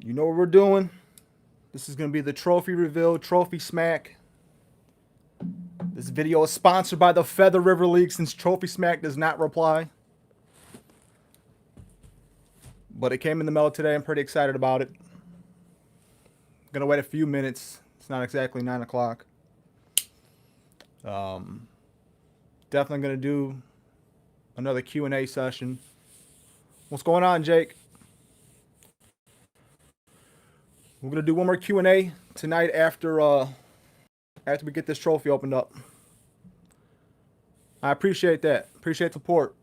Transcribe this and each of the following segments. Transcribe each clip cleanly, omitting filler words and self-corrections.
You know what we're doing. This is going to be the trophy reveal, trophy smack. This video is sponsored by the Feather River League since Trophy Smack does not reply. But it came in the mail today. I'm pretty excited about it. Going to wait a few minutes. It's not exactly 9 o'clock. Definitely going to do another Q&A session. What's going on, Jake? We're going to do one more Q&A tonight after we get this trophy opened up. I appreciate that. Appreciate the support.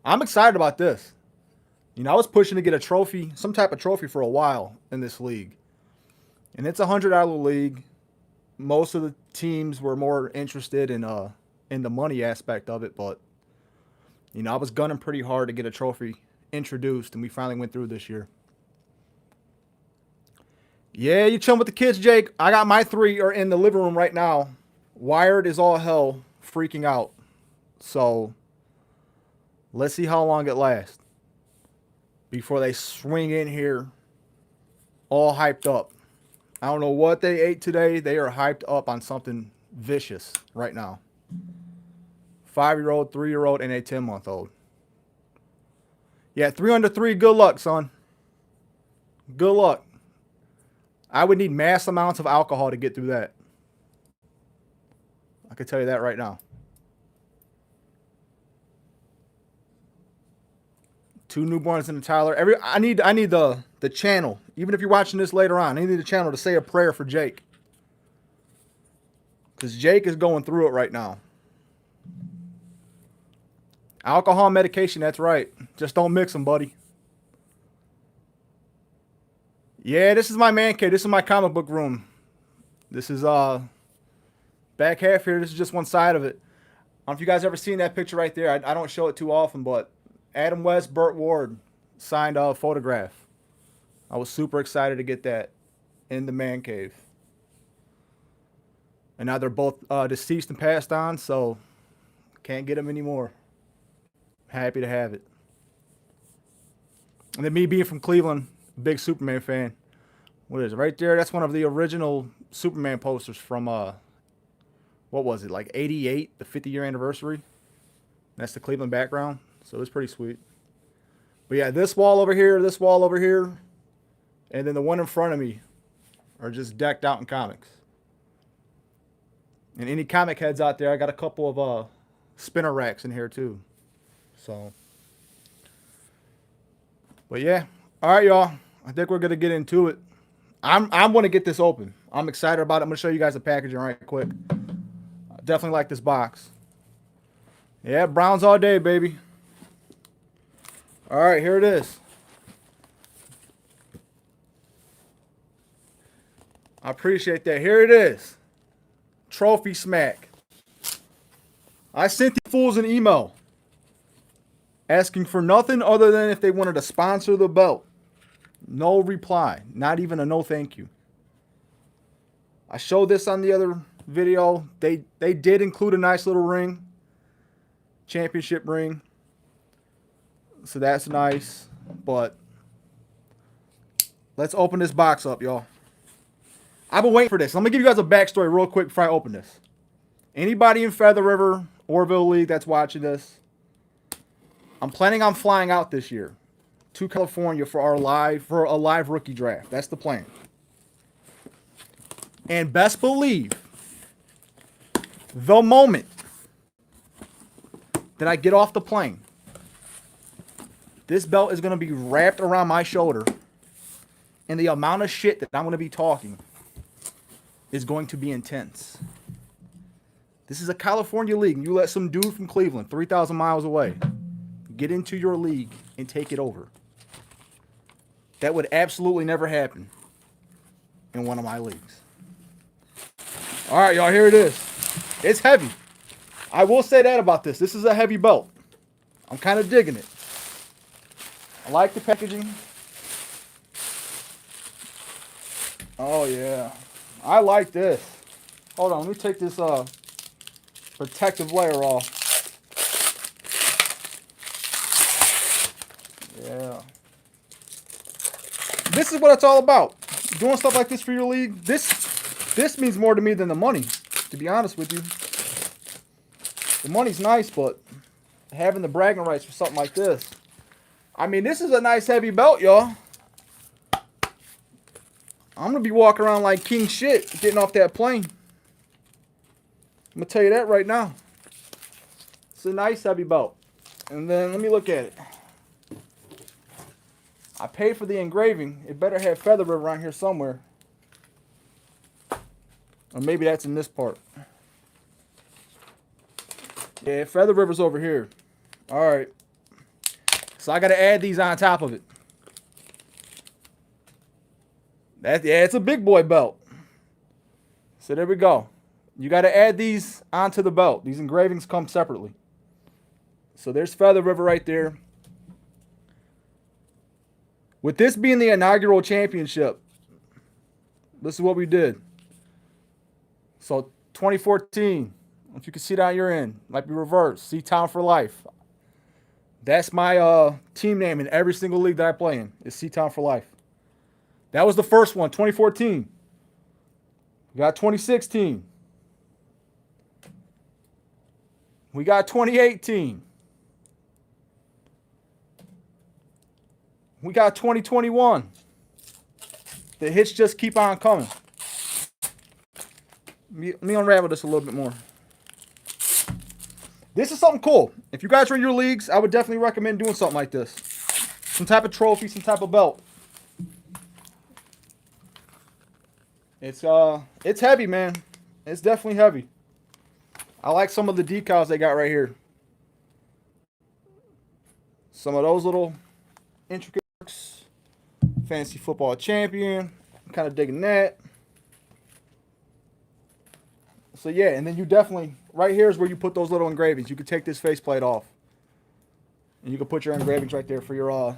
I'm excited about this. You know, I was pushing to get a trophy, some type of trophy for a while in this league. And it's a $100 league. Most of the teams were more interested in the money aspect of it, but you know, I was gunning pretty hard to get a trophy introduced, and we finally went through this year. Yeah, you chilling with the kids, Jake. I got my 3 are in the living room right now. Wired is all hell, freaking out. So let's see how long it lasts before they swing in here all hyped up. I don't know what they ate today. They are hyped up on something vicious right now. 5-year-old, 3-year-old, and a 10-month-old. Yeah, 3 under 3. Good luck, son. Good luck. I would need mass amounts of alcohol to get through that. I can tell you that right now. 2 newborns and a toddler. I need the channel. Even if you're watching this later on, I need the channel to say a prayer for Jake. Because Jake is going through it right now. Alcohol and medication, that's right. Just don't mix them, buddy. Yeah, this is my man cave. This is my comic book room. This is back half here. This is just one side of it. I don't know if you guys ever seen that picture right there. I don't show it too often, but Adam West, Burt Ward signed a photograph. I was super excited to get that in the man cave. And now they're both deceased and passed on, so can't get them anymore. Happy to have it. And then me being from Cleveland, big Superman fan. What is it? Right there, that's one of the original Superman posters from, what was it, like 88, the 50-year anniversary. That's the Cleveland background, so it's pretty sweet. But yeah, this wall over here, and then the one in front of me are just decked out in comics. And any comic heads out there, I got a couple of spinner racks in here too. So, but yeah, all right, y'all. I think we're gonna get into it. I'm gonna get this open. I'm excited about it. I'm gonna show you guys the packaging right quick. I definitely like this box. Yeah, Browns all day, baby. All right, here it is. I appreciate that. Here it is. Trophy smack. I sent the fools an email asking for nothing other than if they wanted to sponsor the belt. No reply. Not even a no thank you. I showed this on the other video. They did include a nice little ring. Championship ring. So that's nice. But let's open this box up, y'all. I've been waiting for this. I'm going to give you guys a backstory real quick before I open this. Anybody in Feather River, Orville League that's watching this, I'm planning on flying out this year to California for a live rookie draft. That's the plan. And best believe the moment that I get off the plane, this belt is going to be wrapped around my shoulder, and the amount of shit that I'm going to be talking is going to be intense. This is a California league, and you let some dude from Cleveland, 3,000 miles away, get into your league and take it over. That would absolutely never happen in one of my leagues. All right, y'all, here it is. It's heavy. I will say that about this. This is a heavy belt. I'm kind of digging it. I like the packaging. Oh, yeah. I like this. Hold on, let me take this protective layer off. Yeah. this is what it's all about. Doing stuff like this for your league. This means more to me than the money, to be honest with you. The money's nice, but having the bragging rights for something like this. I mean, this is a nice heavy belt, y'all. I'm going to be walking around like king shit getting off that plane. I'm going to tell you that right now. It's a nice heavy belt. And then let me look at it. I paid for the engraving. It better have Feather River around here somewhere. Or maybe that's in this part. Yeah, Feather River's over here. All right. So I got to add these on top of it. Yeah, it's a big boy belt. So there we go. You got to add these onto the belt. These engravings come separately. So there's Feather River right there. With this being the inaugural championship, this is what we did. So 2014, if you can see down your end, might be reversed. C-Town for life. That's my team name in every single league that I play in. Is C-Town for life. That was the first one, 2014. We got 2016. We got 2018. We got 2021. The hits just keep on coming. Let me unravel this a little bit more. This is something cool. If you guys are in your leagues, I would definitely recommend doing something like this. Some type of trophy, some type of belt. It's heavy, man. It's definitely heavy. I like some of the decals they got right here. Some of those little intricate works. Fantasy football champion. I'm kind of digging that. So yeah, and then you definitely, right here is where you put those little engravings. You can take this faceplate off. And you can put your engravings right there for your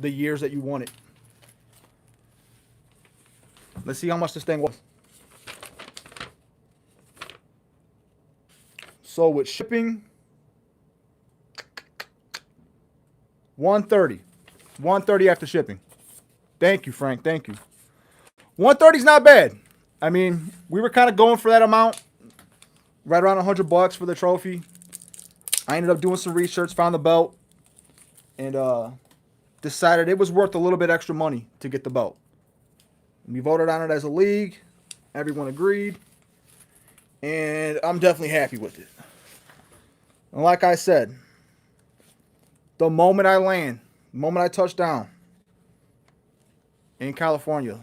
the years that you want it. Let's see how much this thing was. So with shipping, $130. $130 after shipping. Thank you, Frank. Thank you. $130 is not bad. I mean, we were kind of going for that amount. Right around $100 for the trophy. I ended up doing some research, found the belt, and decided it was worth a little bit extra money to get the belt. We voted on it as a league. Everyone agreed. And I'm definitely happy with it. And like I said, the moment I land, the moment I touch down in California,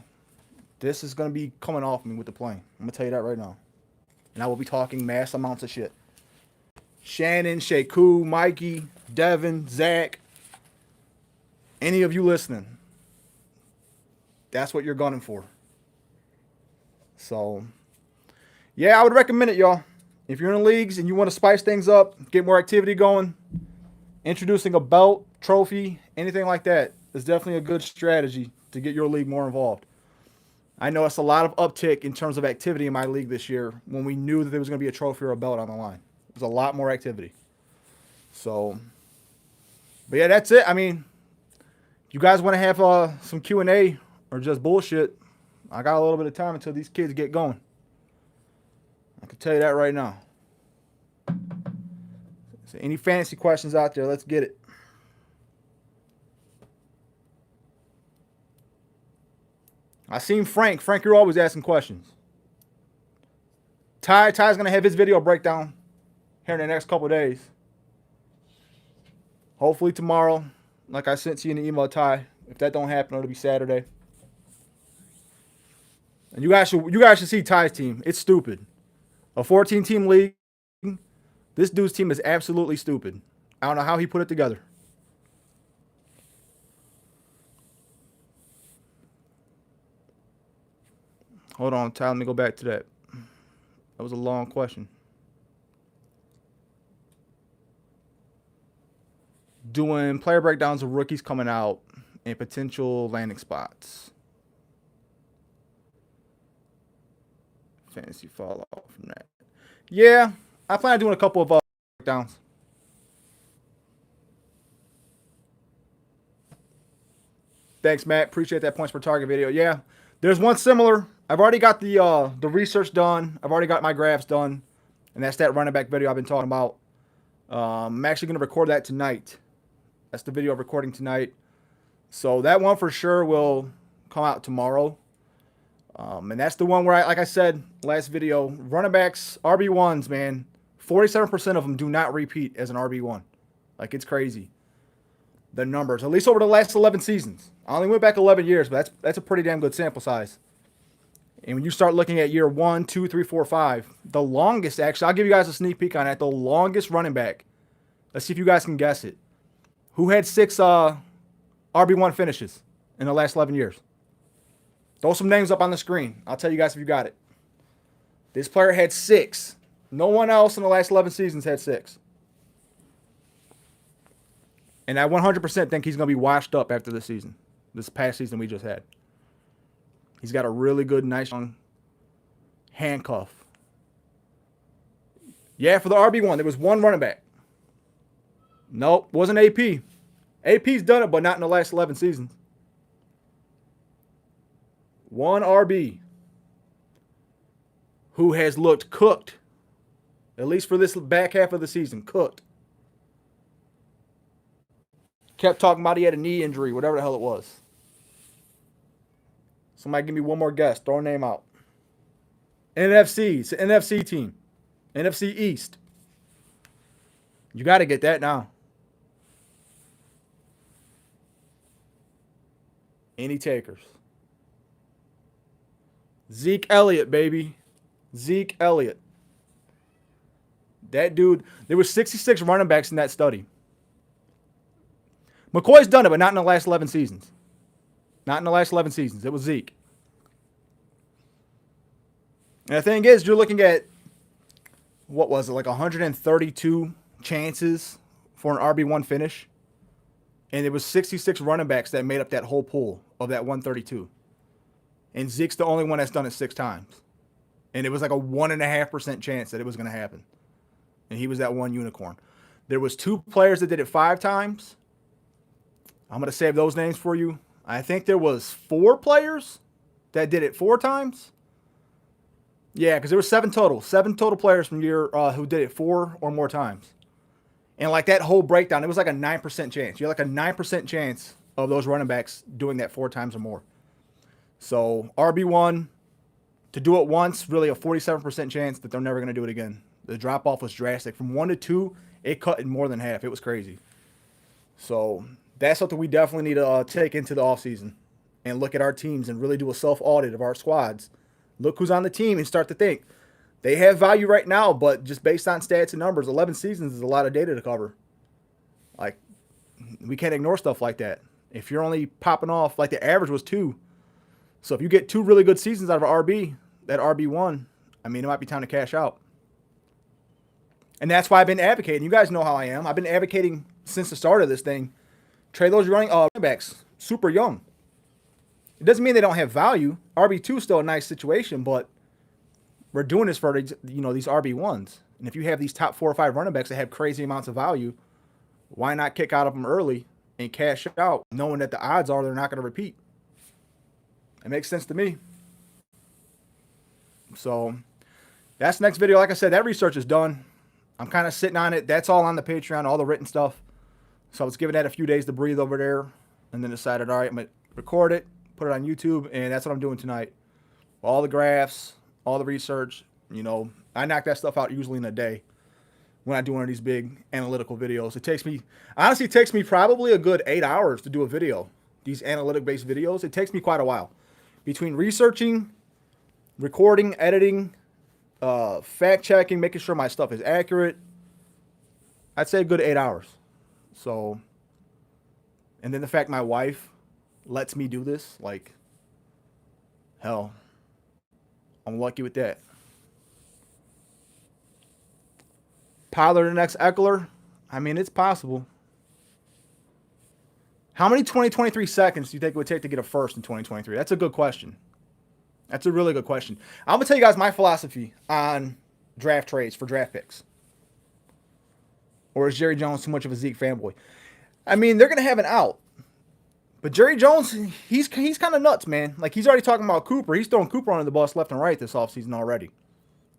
this is going to be coming off me with the plane. I'm going to tell you that right now. And I will be talking mass amounts of shit. Shannon, Shaku, Mikey, Devin, Zach, any of you listening, that's what you're gunning for. So, yeah, I would recommend it, y'all. If you're in leagues and you want to spice things up, get more activity going, introducing a belt, trophy, anything like that is definitely a good strategy to get your league more involved. I know it's a lot of uptick in terms of activity in my league this year when we knew that there was going to be a trophy or a belt on the line. There's a lot more activity. So, but yeah, that's it. I mean, you guys want to have some Q&A or just bullshit, I got a little bit of time until these kids get going. I can tell you that right now. So any fantasy questions out there, let's get it. I seen Frank. Frank, you're always asking questions. Ty's going to have his video breakdown here in the next couple of days. Hopefully tomorrow, like I sent to you in the email, Ty. If that don't happen, it'll be Saturday. And you guys should see Ty's team. It's stupid. A 14-team league. This dude's team is absolutely stupid. I don't know how he put it together. Hold on, Ty. Let me go back to that. That was a long question. Doing player breakdowns of rookies coming out and potential landing spots. Fantasy fall off from that. Yeah, I plan on doing a couple of breakdowns. Thanks, Matt. Appreciate that points per target video. Yeah, there's one similar. I've already got the research done. I've already got my graphs done, and that's that running back video I've been talking about. I'm actually going to record that tonight. That's the video I'm recording tonight. So that one for sure will come out tomorrow. And that's the one where, like I said last video, running backs, RB1s, man, 47% of them do not repeat as an RB1. Like, it's crazy. The numbers, at least over the last 11 seasons. I only went back 11 years, but that's a pretty damn good sample size. And when you start looking at year 1, 2, 3, 4, 5, the longest, actually, I'll give you guys a sneak peek on that. The longest running back, let's see if you guys can guess it. Who had 6 RB1 finishes in the last 11 years? Throw some names up on the screen. I'll tell you guys if you got it. This player had 6. No one else in the last 11 seasons had 6. And I 100% think he's going to be washed up after this season. This past season we just had. He's got a really good, nice young handcuff. Yeah, for the RB1, there was one running back. Nope, wasn't AP. AP's done it, but not in the last 11 seasons. One RB who has looked cooked, at least for this back half of the season, cooked. Kept talking about he had a knee injury, whatever the hell it was. Somebody give me one more guess. Throw a name out. NFC. It's an NFC team. NFC East. You got to get that now. Any takers? Zeke Elliott, baby. Zeke Elliott. That dude, there were 66 running backs in that study. McCoy's done it, but not in the last 11 seasons. Not in the last 11 seasons. It was Zeke. And the thing is, you're looking at, what was it, like 132 chances for an RB1 finish. And there was 66 running backs that made up that whole pool of that 132. And Zeke's the only one that's done it 6 times. And it was like a 1.5% chance that it was going to happen. And he was that one unicorn. There was 2 players that did it 5 times. I'm going to save those names for you. I think there was 4 players that did it 4 times. Yeah, because there were 7 total. 7 total players from year who did it 4 or more times. And like that whole breakdown, it was like a 9% chance. You had like a 9% chance of those running backs doing that 4 times or more. So RB1, to do it once, really a 47% chance that they're never going to do it again. The drop-off was drastic. From 1 to 2, it cut in more than half. It was crazy. So that's something we definitely need to take into the offseason and look at our teams and really do a self-audit of our squads. Look who's on the team and start to think. They have value right now, but just based on stats and numbers, 11 seasons is a lot of data to cover. Like, we can't ignore stuff like that. If you're only popping off, like the average was 2. So if you get 2 really good seasons out of an RB, that RB1, I mean, it might be time to cash out. And that's why I've been advocating. You guys know how I am. I've been advocating since the start of this thing. Trade those running backs super young. It doesn't mean they don't have value. RB2 is still a nice situation, but we're doing this for these RB1s. And if you have these top 4 or 5 running backs that have crazy amounts of value, why not kick out of them early and cash out, knowing that the odds are they're not going to repeat? It makes sense to me. So that's the next video. Like I said, that research is done. I'm kind of sitting on it. That's all on the Patreon, all the written stuff. So I was giving that a few days to breathe over there, and then decided, all right, I'm going to record it, put it on YouTube, and that's what I'm doing tonight. All the graphs, all the research, I knock that stuff out usually in a day when I do one of these big analytical videos. It takes me probably a good 8 hours to do a video. These analytic-based videos, it takes me quite a while. Between researching, recording, editing, fact-checking, making sure my stuff is accurate, I'd say a good 8 hours. So, and then the fact my wife lets me do this, like, hell, I'm lucky with that. Pollard the next Eckler? I mean, it's possible. How many 2023 seconds do you think it would take to get a first in 2023? That's a good question. That's a really good question. I'm going to tell you guys my philosophy on draft trades for draft picks. Or is Jerry Jones too much of a Zeke fanboy? I mean, they're going to have an out. But Jerry Jones, he's kind of nuts, man. Like, he's already talking about Cooper. He's throwing Cooper under the bus left and right this offseason already.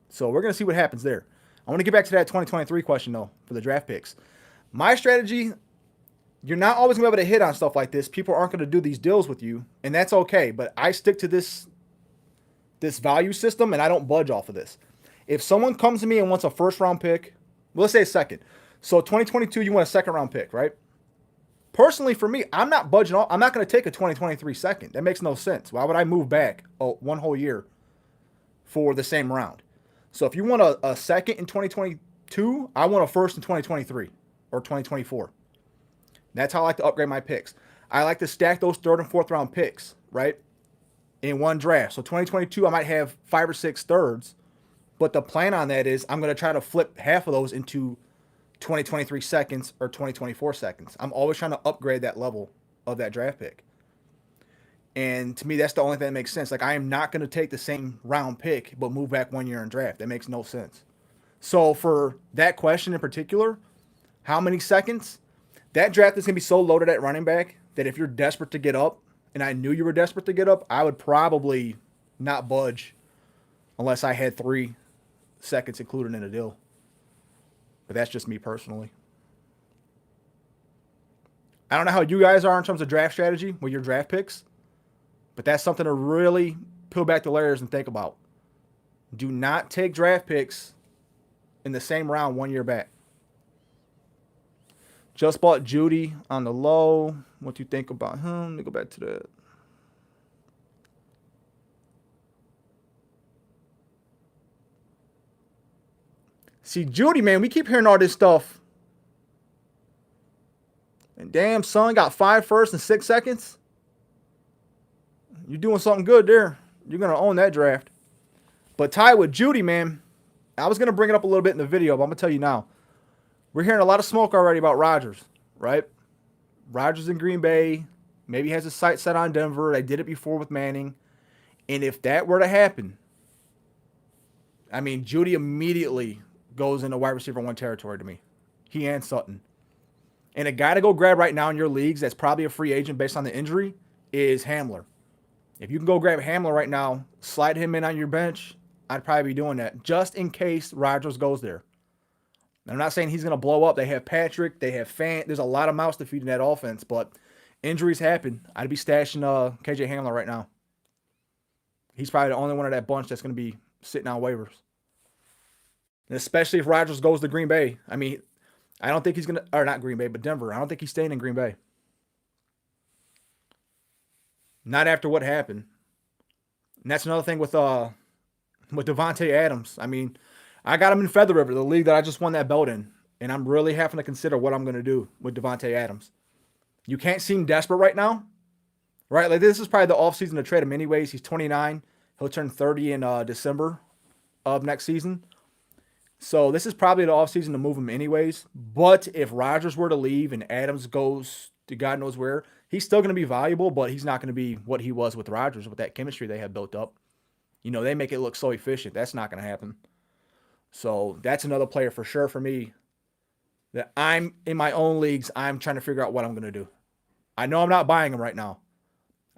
So we're going to see what happens there. I want to get back to that 2023 question, though, for the draft picks. My strategy, you're not always going to be able to hit on stuff like this. People aren't going to do these deals with you, and that's okay. But I stick to this value system, and I don't budge off of this. If someone comes to me and wants a first-round pick, well, let's say a second. So 2022, you want a second-round pick, right? Personally, for me, I'm not budging off. I'm not going to take a 2023 second. That makes no sense. Why would I move back one whole year for the same round? So if you want a second in 2022, I want a first in 2023 or 2024. That's how I like to upgrade my picks. I like to stack those third and fourth round picks, right, in one draft. So 2022, I might have 5 or 6 thirds, but the plan on that is I'm going to try to flip half of those into 2023 seconds or 2024 seconds. I'm always trying to upgrade that level of that draft pick. And to me, that's the only thing that makes sense. Like, I am not going to take the same round pick, but move back 1 year in draft. That makes no sense. So for that question in particular, how many seconds? That draft is going to be so loaded at running back that if you're desperate to get up, and I knew you were desperate to get up, I would probably not budge unless I had 3 seconds included in a deal. But that's just me personally. I don't know how you guys are in terms of draft strategy with your draft picks, but that's something to really peel back the layers and think about. Do not take draft picks in the same round 1 year back. Just bought Judy on the low. What do you think about him? Let me go back to that. See, Judy, man, we keep hearing all this stuff. And damn, son got 5 firsts and 6 seconds. You're doing something good there. You're going to own that draft. But tied with Judy, man, I was going to bring it up a little bit in the video, but I'm going to tell you now. We're hearing a lot of smoke already about Rodgers, right? Rodgers in Green Bay. Maybe has his sights set on Denver. They did it before with Manning. And if that were to happen, I mean, Judy immediately goes into wide receiver 1 territory to me. He and Sutton. And a guy to go grab right now in your leagues that's probably a free agent based on the injury is Hamler. If you can go grab Hamler right now, slide him in on your bench, I'd probably be doing that just in case Rodgers goes there. And I'm not saying he's going to blow up. They have Patrick. They have Fant. There's a lot of mouths to feed in that offense, but injuries happen. I'd be stashing KJ Hamler right now. He's probably the only one of that bunch that's going to be sitting on waivers. And especially if Rodgers goes to Green Bay. I mean, I don't think he's going to, or not Green Bay, but Denver. I don't think he's staying in Green Bay. Not after what happened. And that's another thing with Devontae Adams. I mean, I got him in Feather River, the league that I just won that belt in. And I'm really having to consider what I'm going to do with Devontae Adams. You can't seem desperate right now. Right? Like, this is probably the offseason to trade him anyways. He's 29. He'll turn 30 in December of next season. So this is probably the offseason to move him anyways. But if Rodgers were to leave and Adams goes to God knows where, he's still going to be valuable, but he's not going to be what he was with Rodgers with that chemistry they have built up. You know, they make it look so efficient. That's not going to happen. So that's another player for sure for me that I'm in my own leagues. I'm trying to figure out what I'm going to do. I know I'm not buying him right now.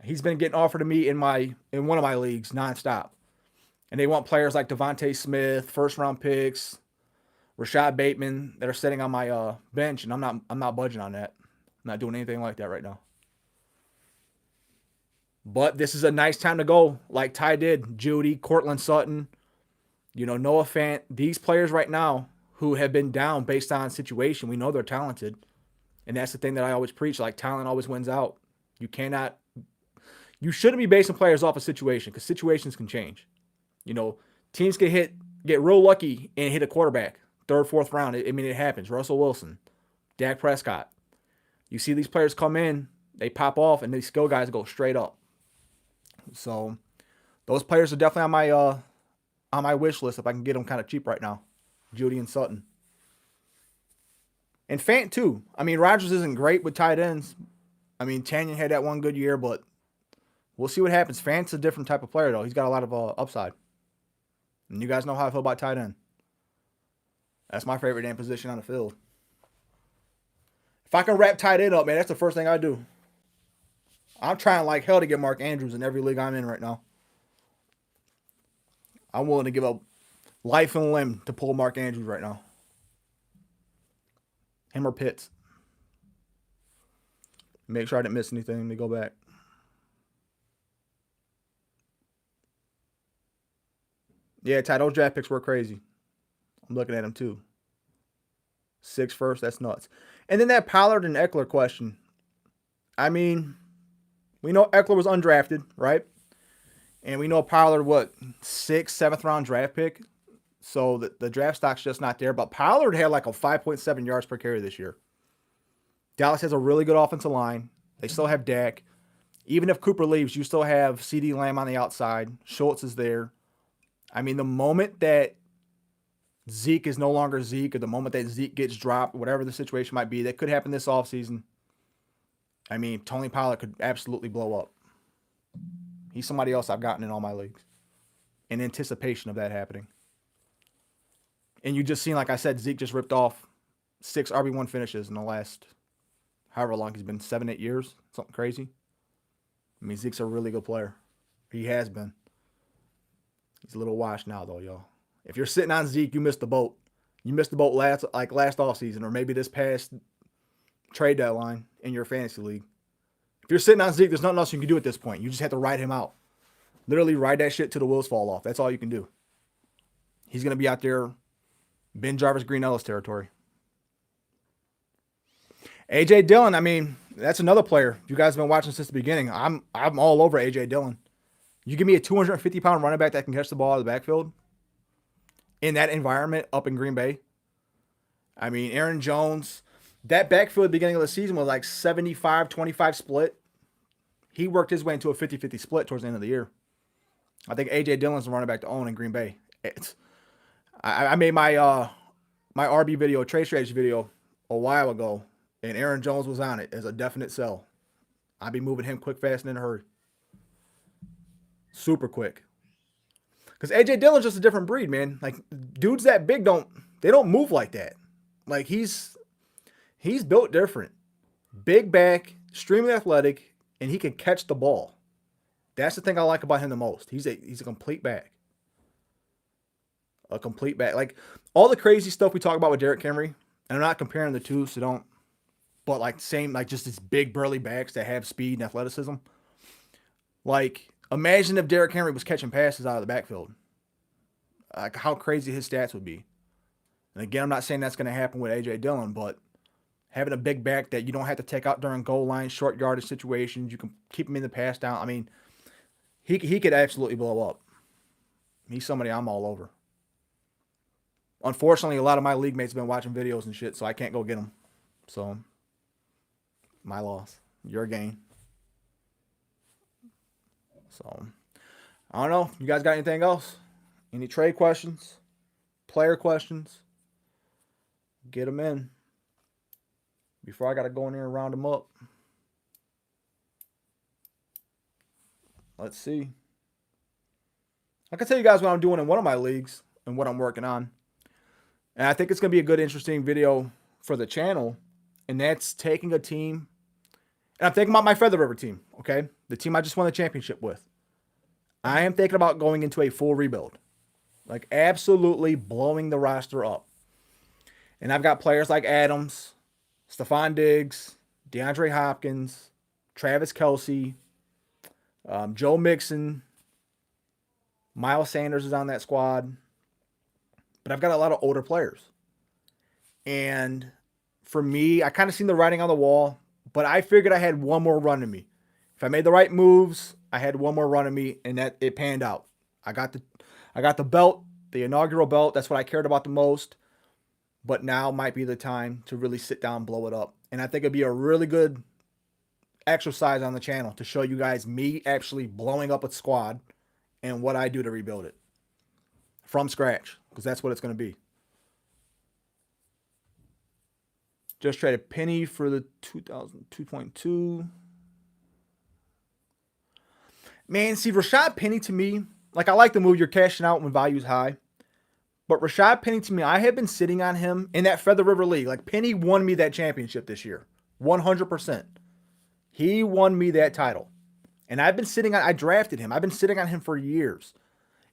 He's been getting offered to me in one of my leagues nonstop. And they want players like Devontae Smith, first-round picks, Rashad Bateman that are sitting on my bench, and I'm not budging on that. I'm not doing anything like that right now. But this is a nice time to go, like Ty did. Judy, Cortland Sutton, Noah Fant. These players right now who have been down based on situation, we know they're talented. And that's the thing that I always preach, like talent always wins out. You shouldn't be basing players off a situation because situations can change. Teams can get real lucky and hit a quarterback, 3rd, 4th round. It happens. Russell Wilson, Dak Prescott. You see these players come in, they pop off, and these skill guys go straight up. So those players are definitely on my wish list if I can get them kind of cheap right now. Judy and Sutton. And Fant too. I mean, Rodgers isn't great with tight ends. I mean, Tanyan had that one good year, but we'll see what happens. Fant's a different type of player, though. He's got a lot of upside. And you guys know how I feel about tight end. That's my favorite damn position on the field. If I can wrap tight end up, man, that's the first thing I do. I'm trying like hell to get Mark Andrews in every league I'm in right now. I'm willing to give up life and limb to pull Mark Andrews right now. Him or Pitts. Make sure I didn't miss anything. Let me go back. Yeah, Ty, those draft picks were crazy. I'm looking at them too. 6 first, that's nuts. And then that Pollard and Eckler question. I mean, we know Eckler was undrafted, right? And we know Pollard, 6th, 7th round draft pick. So the draft stock's just not there. But Pollard had like a 5.7 yards per carry this year. Dallas has a really good offensive line. They still have Dak. Even if Cooper leaves, you still have CeeDee Lamb on the outside. Schultz is there. I mean, the moment that Zeke is no longer Zeke, or the moment that Zeke gets dropped, whatever the situation might be, that could happen this offseason. I mean, Tony Pollard could absolutely blow up. He's somebody else I've gotten in all my leagues in anticipation of that happening. And you just seen, like I said, Zeke just ripped off 6 RB1 finishes in the last however long he's been, 7-8 years, something crazy. I mean, Zeke's a really good player. He has been. He's a little washed now, though, y'all. If you're sitting on Zeke, you missed the boat. You missed the boat last offseason, or maybe this past trade deadline in your fantasy league. If you're sitting on Zeke, there's nothing else you can do at this point. You just have to ride him out. Literally ride that shit till the wheels fall off. That's all you can do. He's going to be out there, Ben Jarvis, Green Ellis territory. A.J. Dillon, I mean, that's another player. You guys have been watching since the beginning. I'm all over A.J. Dillon. You give me a 250-pound running back that can catch the ball out of the backfield in that environment up in Green Bay. I mean, Aaron Jones, that backfield at the beginning of the season was like 75-25 split. He worked his way into a 50-50 split towards the end of the year. I think A.J. Dillon's the running back to own in Green Bay. I made my RB video, trade strategy video, a while ago, and Aaron Jones was on it as a definite sell. I'd be moving him quick, fast, and in a hurry. Super quick. Because A.J. Dillon's just a different breed, man. Like, dudes that big don't move like that. Like, he's built different. Big back, extremely athletic, and he can catch the ball. That's the thing I like about him the most. He's a complete back. A complete back. Like, all the crazy stuff we talk about with Derrick Henry, and I'm not comparing the two, so don't, but like same, like just these big burly backs that have speed and athleticism. Like, imagine if Derrick Henry was catching passes out of the backfield. Like, how crazy his stats would be. And again, I'm not saying that's going to happen with A.J. Dillon, but having a big back that you don't have to take out during goal line, short yardage situations, you can keep him in the pass down. I mean, he could absolutely blow up. He's somebody I'm all over. Unfortunately, a lot of my league mates have been watching videos and shit, so I can't go get him. So, my loss. Your gain. So, I don't know. You guys got anything else? Any trade questions? Player questions? Get them in. Before I got to go in there and round them up. Let's see. I can tell you guys what I'm doing in one of my leagues and what I'm working on. And I think it's going to be a good, interesting video for the channel. And that's taking a team. And I'm thinking about my Feather River team, okay? The team I just won the championship with. I am thinking about going into a full rebuild. Like, absolutely blowing the roster up. And I've got players like Adams, Stephon Diggs, DeAndre Hopkins, Travis Kelce, Joe Mixon, Miles Sanders is on that squad. But I've got a lot of older players. And for me, I kind of seen the writing on the wall, but I figured I had one more run in me. If I made the right moves, I had one more run in me, and that it panned out. I got the belt, the inaugural belt. That's what I cared about the most. But now might be the time to really sit down and blow it up. And I think it'd be a really good exercise on the channel to show you guys me actually blowing up a squad and what I do to rebuild it from scratch, because that's what it's going to be. Just traded Penny for the 2.2. Man, see, Rashad Penny to me, like, I like the move. You're cashing out when value's high. But Rashad Penny to me, I have been sitting on him in that Feather River League. Like, Penny won me that championship this year. 100%. He won me that title. And I drafted him. I've been sitting on him for years.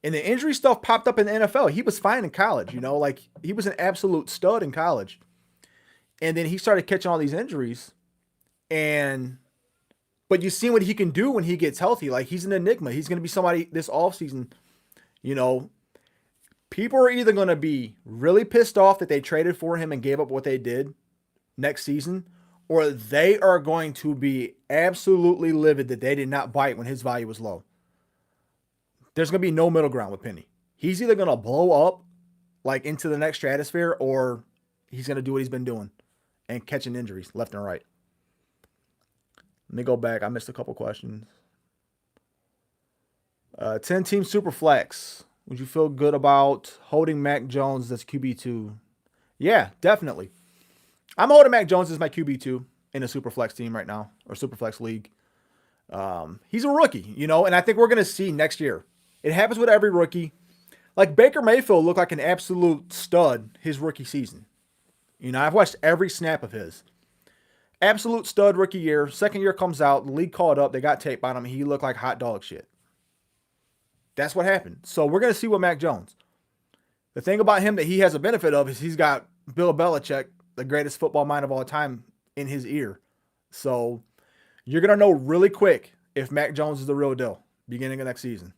And the injury stuff popped up in the NFL. He was fine in college, like he was an absolute stud in college. And then he started catching all these injuries. But you see what he can do when he gets healthy. Like, he's an enigma. He's going to be somebody this offseason, people are either going to be really pissed off that they traded for him and gave up what they did next season, or they are going to be absolutely livid that they did not bite when his value was low. There's going to be no middle ground with Penny. He's either going to blow up like into the next stratosphere, or he's going to do what he's been doing and catching injuries left and right. Let me go back. I missed a couple questions. 10-team super flex. Would you feel good about holding Mac Jones as QB2? Yeah, definitely. I'm holding Mac Jones as my QB2 in a super flex team right now, or super flex league. He's a rookie, and I think we're going to see next year. It happens with every rookie. Like, Baker Mayfield looked like an absolute stud his rookie season. I've watched every snap of his. Absolute stud rookie year. Second year comes out. The league called up. They got tape on him. He looked like hot dog shit. That's what happened. So we're going to see what Mac Jones. The thing about him that he has a benefit of is he's got Bill Belichick, the greatest football mind of all time, in his ear. So you're going to know really quick if Mac Jones is the real deal beginning of next season.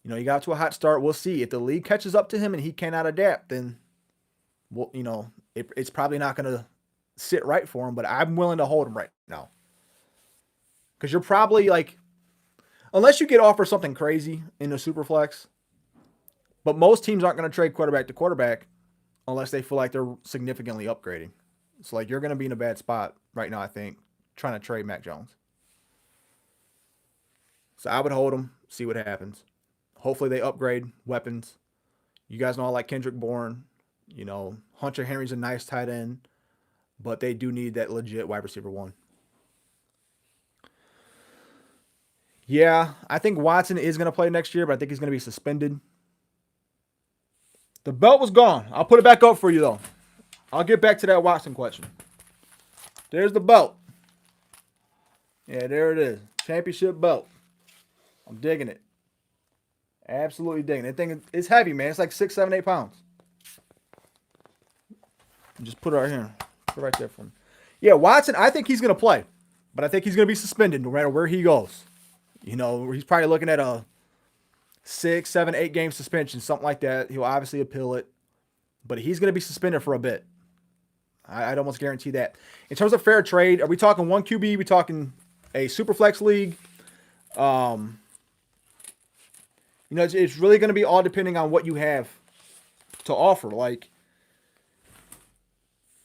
He got to a hot start. We'll see. If the league catches up to him and he cannot adapt, then, it's probably not going to sit right for him, but I'm willing to hold him right now. Because you're probably unless you get offered something crazy in the super flex, but most teams aren't going to trade quarterback to quarterback unless they feel like they're significantly upgrading. So you're going to be in a bad spot right now, I think, trying to trade Mac Jones. So I would hold him, see what happens. Hopefully they upgrade weapons. You guys know I like Kendrick Bourne. Hunter Henry's a nice tight end, but they do need that legit wide receiver one. Yeah, I think Watson is going to play next year, but I think he's going to be suspended. The belt was gone. I'll put it back up for you, though. I'll get back to that Watson question. There's the belt. Yeah, there it is. Championship belt. I'm digging it. Absolutely digging it. That thing is heavy, man. It's like 6, 7, 8 pounds. Just put it right here. Put it right there for me. Yeah, Watson, I think he's going to play. But I think he's going to be suspended no matter where he goes. He's probably looking at a 6, 7, 8 game suspension, something like that. He'll obviously appeal it. But he's going to be suspended for a bit. I'd almost guarantee that. In terms of fair trade, are we talking one QB? Are we talking a super flex league? It's really going to be all depending on what you have to offer. Like,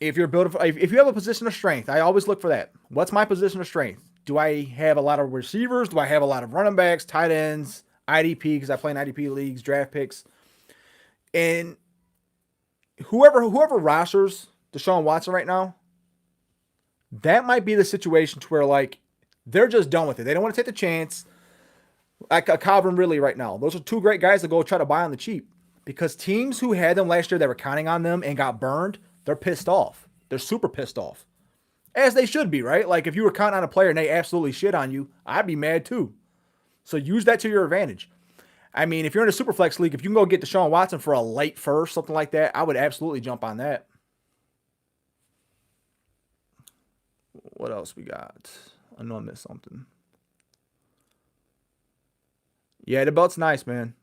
if you have a position of strength, I always look for that. What's my position of strength? Do I have a lot of receivers? Do I have a lot of running backs, tight ends, IDP, because I play in IDP leagues, draft picks? And whoever rosters Deshaun Watson right now, that might be the situation to where, they're just done with it. They don't want to take the chance. Like a Calvin Ridley right now. Those are two great guys to go try to buy on the cheap. Because teams who had them last year that were counting on them and got burned, they're pissed off. They're super pissed off. As they should be, right? Like, if you were counting on a player and they absolutely shit on you, I'd be mad too. So use that to your advantage. I mean, if you're in a super flex league, if you can go get Deshaun Watson for a late first, something like that, I would absolutely jump on that. What else we got? I know I missed something. Yeah, the belt's nice, man.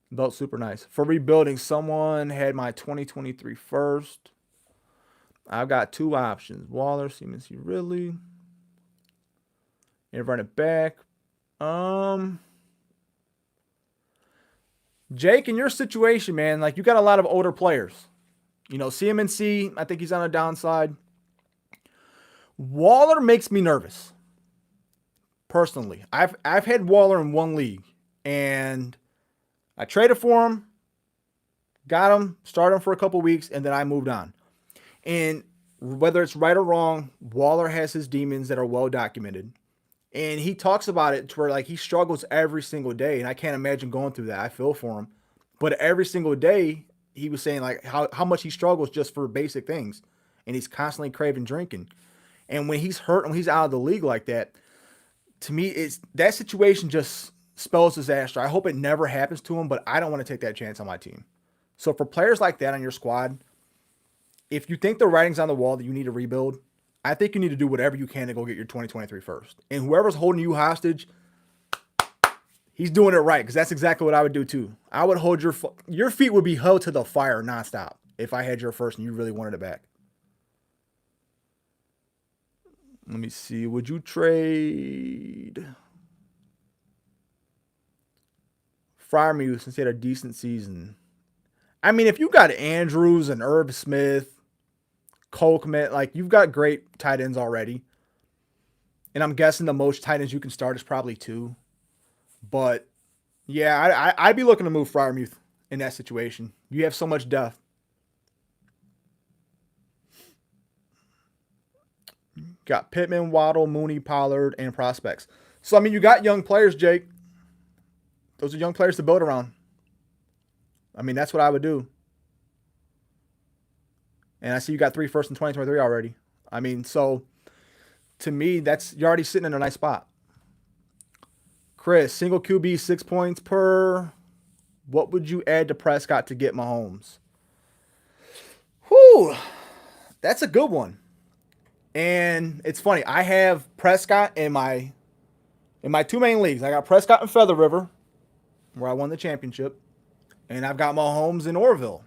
The belt's super nice. For rebuilding, someone had my 2023 first. I've got 2 options. Waller, Siemens, Ridley. And run it back. Jake, in your situation, man, you got a lot of older players. CMNC, I think he's on a downside. Waller makes me nervous. Personally, I've had Waller in one league, and I traded for him, got him, started him for a couple weeks, and then I moved on. And whether it's right or wrong, Waller has his demons that are well documented, and he talks about it to where he struggles every single day, and I can't imagine going through that. I feel for him, but every single day he was saying how much he struggles just for basic things, and he's constantly craving drinking. And when he's hurt and when he's out of the league like that, to me, it's that situation just spells disaster. I hope it never happens to him, but I don't want to take that chance on my team. So for players like that on your squad, if you think the writing's on the wall that you need to rebuild, I think you need to do whatever you can to go get your 2023 first. And whoever's holding you hostage, he's doing it right, because that's exactly what I would do too. I would hold your feet would be held to the fire nonstop if I had your first and you really wanted it back. Let me see. Would you trade FryMe since he had a decent season? I mean, if you got Andrews and Irv Smith, Colkman, like you've got great tight ends already. And I'm guessing the most tight ends you can start is probably 2. But yeah, I'd be looking to move FryMe in that situation. You have so much depth. Got Pittman, Waddle, Mooney, Pollard, and prospects. So, I mean, you got young players, Jake. Those are young players to build around. I mean, that's what I would do. And I see you got 3 firsts in 2023 already. I mean, so to me, you're already sitting in a nice spot. Chris, single QB, 6 points per. What would you add to Prescott to get Mahomes? Whew, that's a good one. And it's funny, I have Prescott in my 2 main leagues. I got Prescott in Feather River, where I won the championship, and I've got Mahomes in Orville.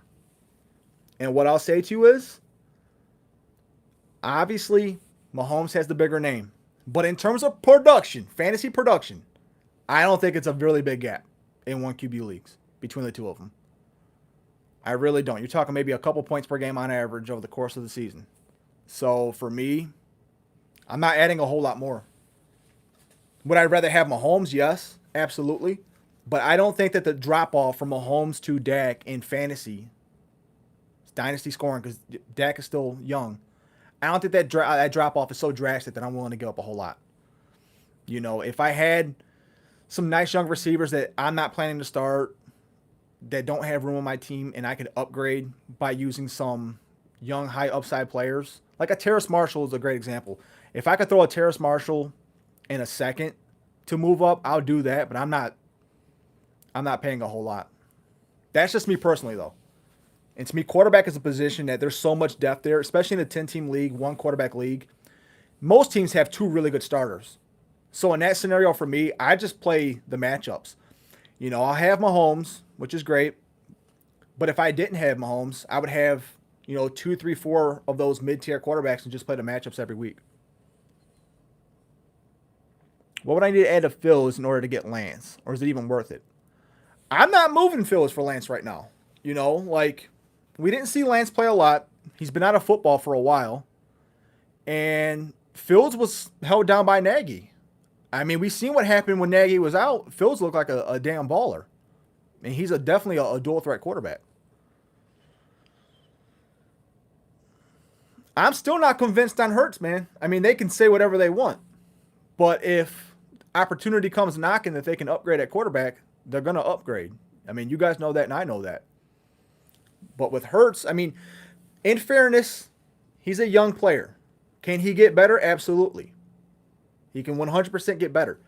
And what I'll say to you is, obviously, Mahomes has the bigger name. But in terms of production, fantasy production, I don't think it's a really big gap in 1 QB leagues between the 2 of them. I really don't. You're talking maybe a couple points per game on average over the course of the season. So for me, I'm not adding a whole lot more. Would I rather have Mahomes? Yes, absolutely. But I don't think that the drop-off from Mahomes to Dak in fantasy, dynasty scoring, because Dak is still young, I don't think that drop-off is so drastic that I'm willing to give up a whole lot. You know, if I had some nice young receivers that I'm not planning to start, that don't have room on my team, and I could upgrade by using some young, high upside players. Like a Terrace Marshall is a great example. If I could throw a Terrace Marshall in a second to move up, I'll do that, but I'm not paying a whole lot. That's just me personally, though. And to me, quarterback is a position that there's so much depth there, especially in a 10-team league, 1 quarterback league. Most teams have 2 really good starters. So in that scenario for me, I just play the matchups. You know, I'll have Mahomes, which is great. But if I didn't have Mahomes, I would have, 2, 3, 4 of those mid-tier quarterbacks and just play the matchups every week. What would I need to add to Phil's in order to get Lance? Or is it even worth it? I'm not moving Phil's for Lance right now. We didn't see Lance play a lot. He's been out of football for a while. And Fields was held down by Nagy. I mean, we've seen what happened when Nagy was out. Fields looked like a damn baller. And he's definitely a dual-threat quarterback. I'm still not convinced on Hurts, man. I mean, they can say whatever they want. But if opportunity comes knocking that they can upgrade at quarterback, they're going to upgrade. I mean, you guys know that and I know that. But with Hurts, I mean, in fairness, he's a young player. Can he get better? Absolutely. He can 100% get better.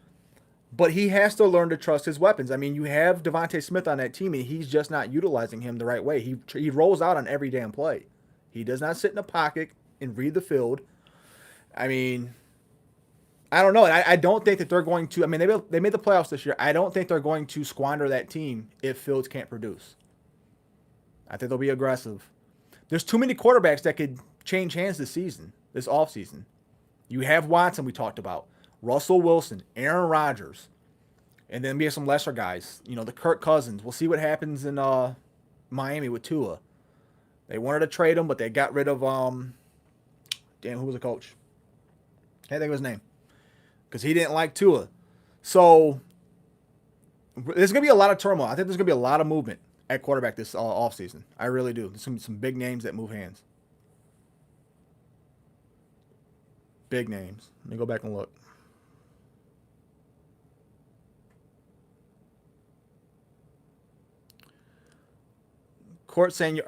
But he has to learn to trust his weapons. I mean, you have Devontae Smith on that team, and he's just not utilizing him the right way. He rolls out on every damn play. He does not sit in the pocket and read the field. I mean, I don't know. I don't think that they're going to. I mean, they made the playoffs this year. I don't think they're going to squander that team if Fields can't produce. I think they'll be aggressive. There's too many quarterbacks that could change hands this offseason. You have Watson, we talked about. Russell Wilson, Aaron Rodgers. And then we have some lesser guys. The Kirk Cousins. We'll see what happens in Miami with Tua. They wanted to trade him, but they got rid of, who was the coach? Can't think of his name. Because he didn't like Tua. So, there's going to be a lot of turmoil. I think there's going to be a lot of movement at quarterback this offseason. I really do. There's going to be some big names that move hands. Big names. Let me go back and look. Court saying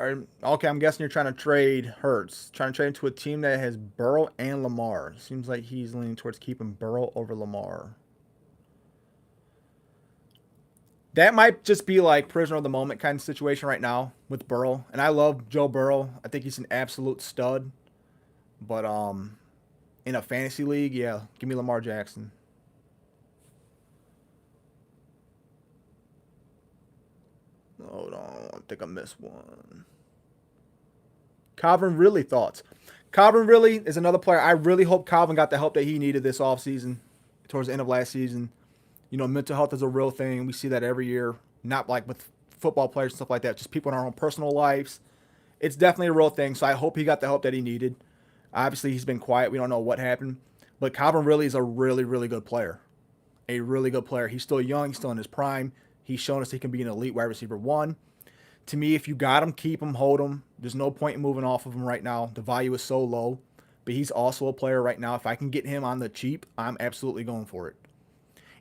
okay. I'm guessing you're trying to trade Hurts, trying to trade into a team that has Burrow and Lamar. Seems like he's leaning towards keeping Burrow over Lamar. That might just be like prisoner of the moment kind of situation right now with Burrow. And I love Joe Burrow. I think he's an absolute stud. But in a fantasy league, yeah, give me Lamar Jackson. Hold on, I think I missed one. Calvin Ridley thoughts. Calvin Ridley is another player. I really hope Calvin got the help that he needed this offseason, towards the end of last season. You know, mental health is a real thing. We see that every year, not like with football players and stuff like that, just people in our own personal lives. It's definitely a real thing, so I hope he got the help that he needed. Obviously, he's been quiet. We don't know what happened. But Calvin Ridley is a really, really good player. A really good player. He's still young. He's still in his prime. He's shown us he can be an elite wide receiver 1. To me, if you got him, keep him, hold him. There's no point in moving off of him right now. The value is so low. But he's also a player right now. If I can get him on the cheap, I'm absolutely going for it.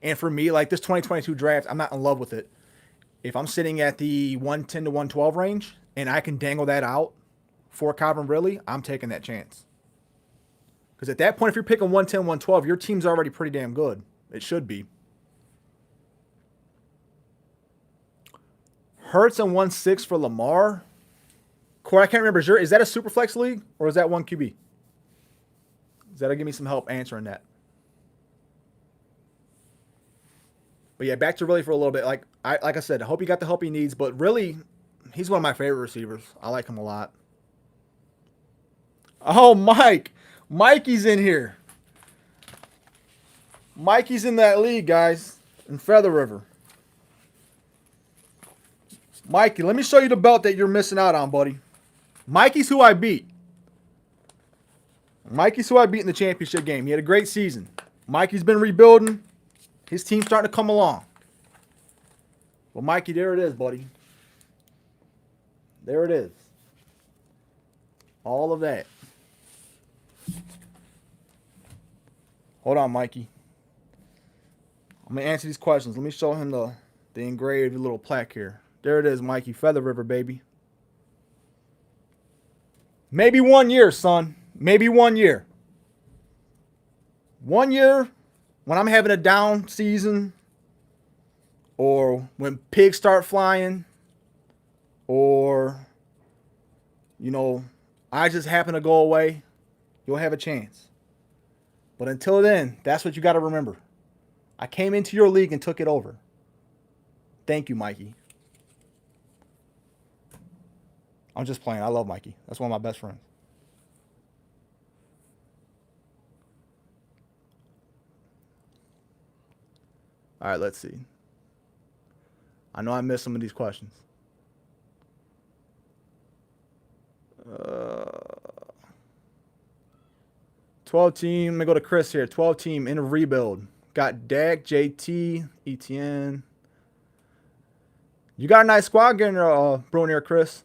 And for me, like this 2022 draft, I'm not in love with it. If I'm sitting at the 110 to 112 range and I can dangle that out for Calvin Ridley, I'm taking that chance. Because at that point, if you're picking 110, 112, your team's already pretty damn good. It should be. Hurts and 1.6 for Lamar. Corey, I can't remember. Is that a super flex league or is that 1 QB? Is that'll give me some help answering that. But yeah, back to Ridley for a little bit. Like I said, I hope he got the help he needs. But really, he's one of my favorite receivers. I like him a lot. Oh, Mike. Mikey's in here. Mikey's in that league, guys. In Feather River. Mikey, let me show you the belt that you're missing out on, buddy. Mikey's who I beat. Mikey's who I beat in the championship game. He had a great season. Mikey's been rebuilding. His team's starting to come along. Well, Mikey, there it is, buddy. There it is. All of that. Hold on, Mikey. I'm going to answer these questions. Let me show him the engraved little plaque here. There it is, Mikey. Feather River, baby. Maybe 1 year, son. Maybe 1 year. 1 year when I'm having a down season, or when pigs start flying, or, you know, I just happen to go away, you'll have a chance. But until then, that's what you got to remember. I came into your league and took it over. Thank you, Mikey. I'm just playing. I love Mikey. That's one of my best friends. All right, let's see. I know I missed some of these questions. 12 team. Let me go to Chris here. 12 team in a rebuild. Got Dak, JT, ETN. You got a nice squad getting brewing here, Chris.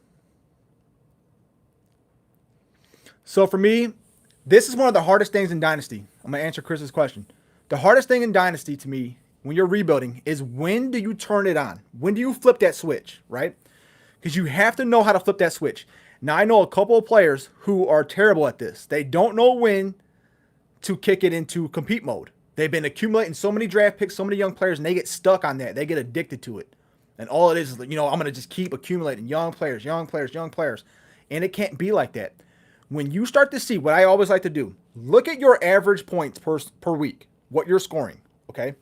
So for me, this is one of the hardest things in Dynasty. I'm going to answer Chris's question. The hardest thing in Dynasty to me, when you're rebuilding, is when do you turn it on? When do you flip that switch, right? Because you have to know how to flip that switch. Now, I know a couple of players who are terrible at this. They don't know when to kick it into compete mode. They've been accumulating so many draft picks, so many young players, and they get stuck on that. They get addicted to it. And all it is, you know, I'm going to just keep accumulating young players, young players, young players. And it can't be like that. When you start to see, what I always like to do, look at your average points per week, what you're scoring, okay?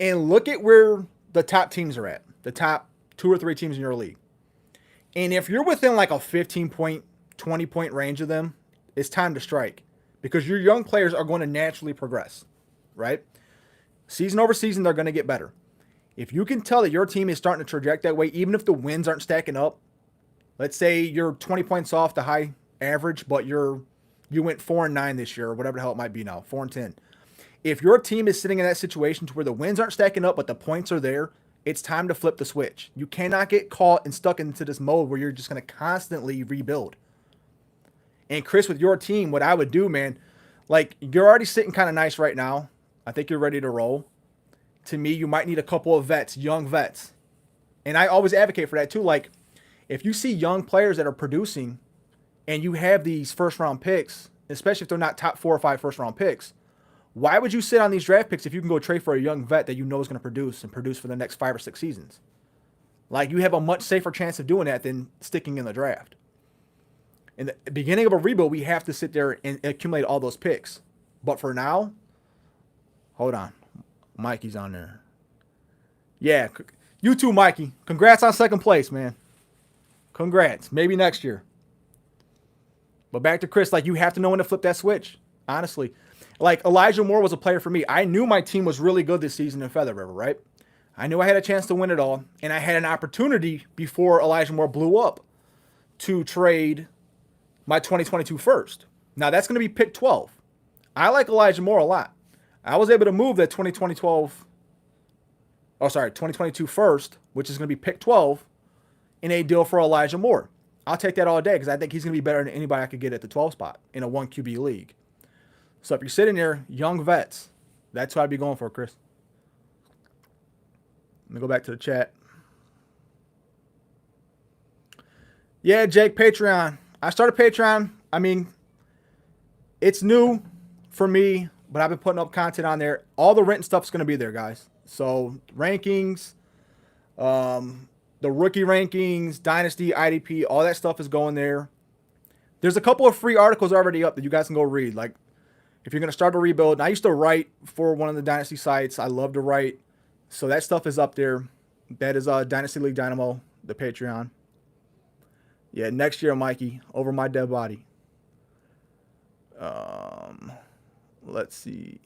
And look at where the top teams are at, the top 2 or 3 teams in your league. And if you're within like a 15-point, 20-point range of them, it's time to strike, because your young players are going to naturally progress, right? Season over season, they're going to get better. If you can tell that your team is starting to traject that way, even if the wins aren't stacking up, let's say you're 20 points off the high average, but you went 4-9 this year, or whatever the hell it might be now, 4-10. If your team is sitting in that situation to where the wins aren't stacking up, but the points are there, it's time to flip the switch. You cannot get caught and stuck into this mode where you're just going to constantly rebuild. And Chris, with your team, what I would do, man, like, you're already sitting kind of nice right now. I think you're ready to roll. To me, you might need a couple of vets, young vets. And I always advocate for that too. Like, If you see young players that are producing and you have these first-round picks, especially if they're not top 4 or 5 first-round picks, why would you sit on these draft picks if you can go trade for a young vet that you know is going to produce and produce for the next 5 or 6 seasons? Like, you have a much safer chance of doing that than sticking in the draft. In the beginning of a rebuild, we have to sit there and accumulate all those picks. But for now, hold on. Mikey's on there. Yeah, you too, Mikey. Congrats on second place, man. Congrats. Maybe next year. But back to Chris, like, you have to know when to flip that switch, honestly. Like, Elijah Moore was a player for me. I knew my team was really good this season in Feather River, right? I knew I had a chance to win it all, and I had an opportunity before Elijah Moore blew up to trade my 2022 first. Now, that's going to be pick 12. I like Elijah Moore a lot. I was able to move that 2022 first, which is going to be pick 12, in a deal for Elijah Moore. I'll take that all day because I think he's going to be better than anybody I could get at the 12 spot in a 1 QB league. So if you're sitting there, young vets, that's what I'd be going for, Chris. Let me go back to the chat. Yeah, Jake, Patreon. I started Patreon. I mean, it's new for me, but I've been putting up content on there. All the written stuff's going to be there, guys. So rankings, the rookie rankings, Dynasty, IDP, all that stuff is going there. There's a couple of free articles already up that you guys can go read. Like, if you're going to start a rebuild, and I used to write for one of the Dynasty sites. I love to write. So that stuff is up there. That is Dynasty League Dynamo, the Patreon. Yeah, next year, Mikey, over my dead body. Let's see.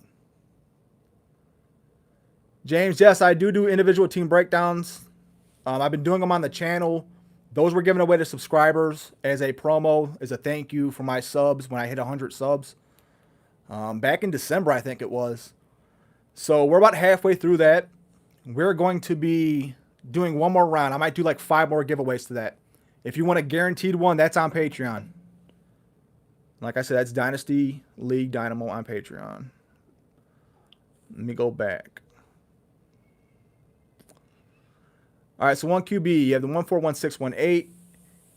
James, yes, I do individual team breakdowns. I've been doing them on the channel. Those were given away to subscribers as a promo, as a thank you for my subs when I hit 100 subs. Back in December, I think it was. So we're about halfway through that. We're going to be doing one more round. I might do like 5 more giveaways to that. If you want a guaranteed one, that's on Patreon. Like I said, that's Dynasty League Dynamo on Patreon. Let me go back. All right, so 1 QB. You have the 141618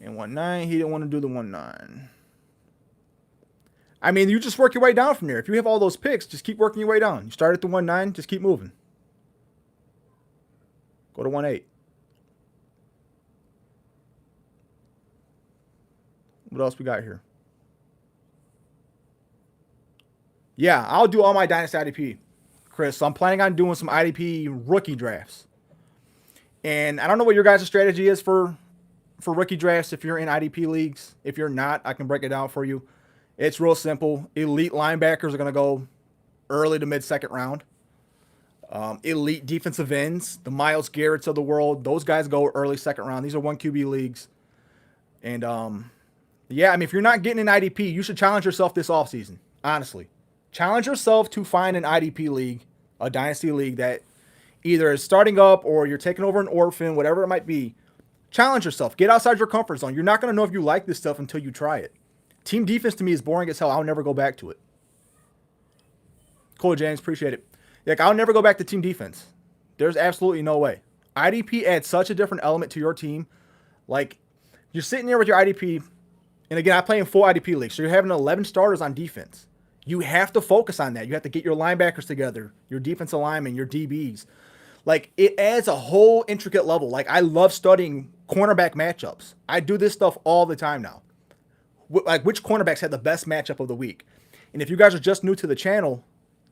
and 19. He didn't want to do the 19. I mean, you just work your way down from there. If you have all those picks, just keep working your way down. You start at the 19, just keep moving. Go to 18. What else we got here? Yeah, I'll do all my Dynasty IDP, Chris. So I'm planning on doing some IDP rookie drafts. And I don't know what your guys' strategy is for rookie drafts if you're in IDP leagues. If you're not, I can break it down for you. It's real simple. Elite linebackers are going to go early to mid-second round. Elite defensive ends, the Myles Garretts of the world, those guys go early second round. These are 1 QB leagues. And, yeah, I mean, if you're not getting an IDP, you should challenge yourself this offseason, honestly. Challenge yourself to find an IDP league, a Dynasty league that either is starting up or you're taking over an orphan, whatever it might be. Challenge yourself. Get outside your comfort zone. You're not going to know if you like this stuff until you try it. Team defense to me is boring as hell. I'll never go back to it. Cool, James. Appreciate it. Like, I'll never go back to team defense. There's absolutely no way. IDP adds such a different element to your team. Like, you're sitting there with your IDP, and again, I play in full IDP league, so you're having 11 starters on defense. You have to focus on that. You have to get your linebackers together, your defensive linemen, your DBs. Like, it adds a whole intricate level. Like, I love studying cornerback matchups. I do this stuff all the time now. Like, which cornerbacks had the best matchup of the week? And if you guys are just new to the channel,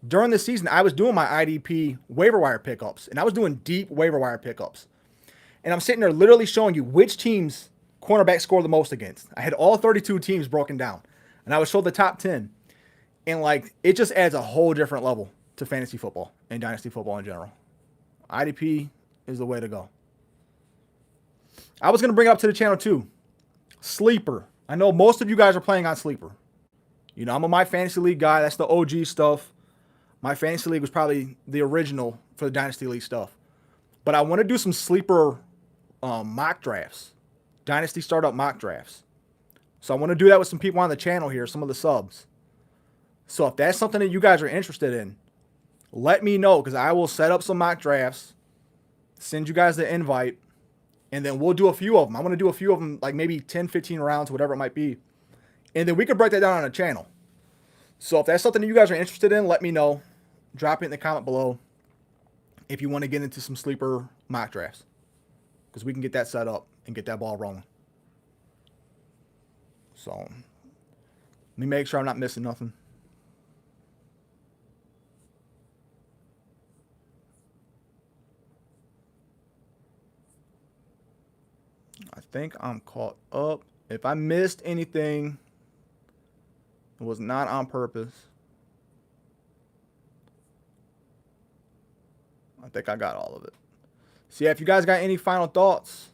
during the season, I was doing my IDP waiver wire pickups, and I was doing deep waiver wire pickups. And I'm sitting there literally showing you which teams cornerbacks score the most against. I had all 32 teams broken down, and I would show the top 10. And, like, it just adds a whole different level to fantasy football and dynasty football in general. IDP is the way to go. I was going to bring it up to the channel, too. Sleeper. I know most of you guys are playing on Sleeper. You know, I'm a My Fantasy League guy. That's the OG stuff. My Fantasy League was probably the original for the Dynasty League stuff. But I want to do some Sleeper mock drafts. Dynasty startup mock drafts. So I want to do that with some people on the channel here, some of the subs. So if that's something that you guys are interested in, let me know, because I will set up some mock drafts, send you guys the invite, And then we'll do a few of them. I want to do a few of them, like maybe 10, 15 rounds, whatever it might be. And then we can break that down on the channel. So if that's something that you guys are interested in, let me know. Drop it in the comment below if you want to get into some sleeper mock drafts. Because we can get that set up and get that ball rolling. So, let me make sure I'm not missing nothing. I think I'm caught up. If I missed anything, it was not on purpose. I think I got all of it. So yeah, if you guys got any final thoughts,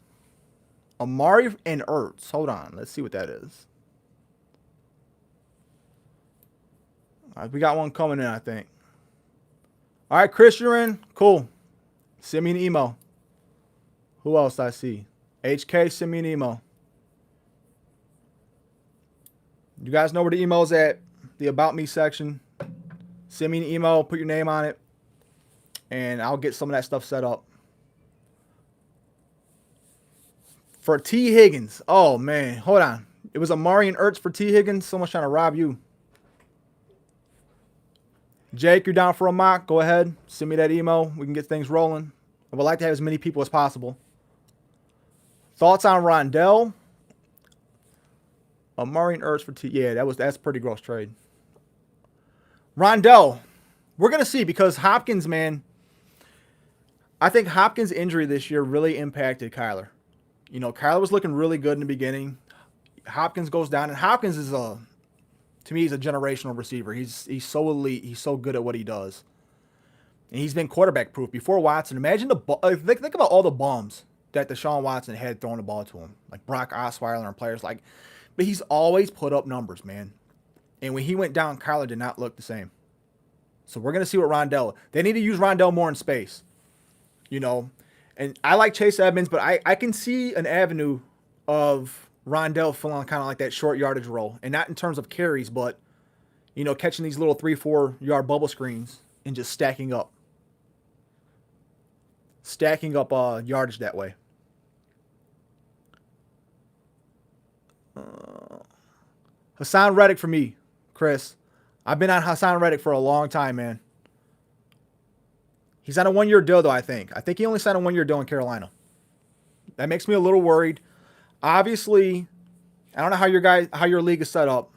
Amari and Ertz. Hold on, let's see what that is. All right, we got one coming in, I think. All right, Chris, you're in. Cool. Send me an email. Who else I see? HK, send me an email. You guys know where the email's at. The About Me section. Send me an email. Put your name on it. And I'll get some of that stuff set up. For T. Higgins. Oh, man. Hold on. It was Amari and Ertz for T. Higgins. Someone's trying to rob you. Jake, you're down for a mock. Go ahead. Send me that email. We can get things rolling. I would like to have as many people as possible. Thoughts on Rondell? Amari and Ertz for T. Yeah, that's a pretty gross trade. Rondell. We're going to see because Hopkins, man. I think Hopkins' injury this year really impacted Kyler. You know, Kyler was looking really good in the beginning. Hopkins goes down, and Hopkins is to me, he's a generational receiver. He's so elite. He's so good at what he does. And he's been quarterback proof. Before Watson, imagine think about all the bums that Deshaun Watson had throwing the ball to him. Like Brock Osweiler and players like. But he's always put up numbers, man. And when he went down, Kyler did not look the same. So we're going to see what Rondell. They need to use Rondell more in space. You know. And I like Chase Edmonds, but I can see an avenue of Rondell filling kind of like that short yardage role. And not in terms of carries, but, you know, catching these little 3-4 yard bubble screens and just stacking up. Yardage that way. Hassan Reddick for me, Chris. I've been on Hassan Reddick for a long time, man. He's on a 1-year deal, though, I think. I think he only signed a 1-year deal in Carolina. That makes me a little worried. Obviously, I don't know how your league is set up,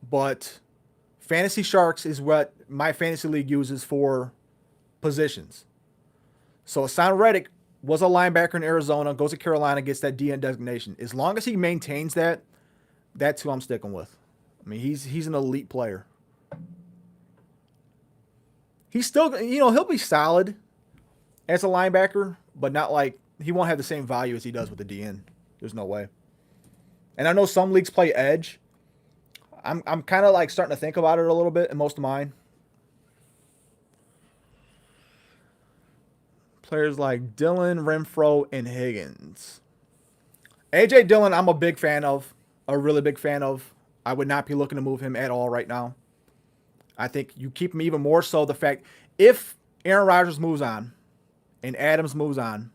but Fantasy Sharks is what my fantasy league uses for positions. So Hassan Reddick was a linebacker in Arizona, goes to Carolina, gets that DN designation. As long as he maintains that, that's who I'm sticking with. I mean, he's an elite player. He's still, you know, he'll be solid as a linebacker, but not like, he won't have the same value as he does with the DN. There's no way. And I know some leagues play edge. I'm kind of like starting to think about it a little bit in most of mine. Players like Dillon, Renfro, and Higgins. A.J. Dillon, I'm a big fan of. A really big fan of. I would not be looking to move him at all right now. I think you keep him even more so the fact if Aaron Rodgers moves on and Adams moves on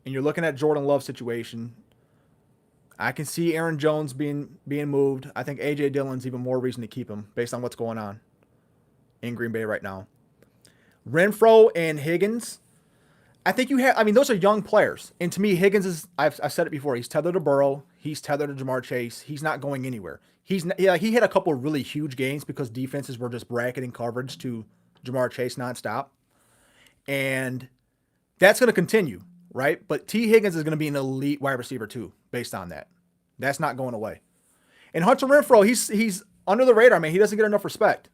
and you're looking at Jordan Love's situation, I can see Aaron Jones being moved. I think A.J. Dillon's even more reason to keep him based on what's going on in Green Bay right now. Renfro and Higgins, I think those are young players. And to me, Higgins is, I've said it before, he's tethered to Burrow. He's tethered to Jamar Chase. He's not going anywhere. He had a couple of really huge games because defenses were just bracketing coverage to Jamar Chase nonstop. And that's going to continue, right? But T. Higgins is going to be an elite wide receiver too, based on that. That's not going away. And Hunter Renfrow, he's under the radar, man. He doesn't get enough respect.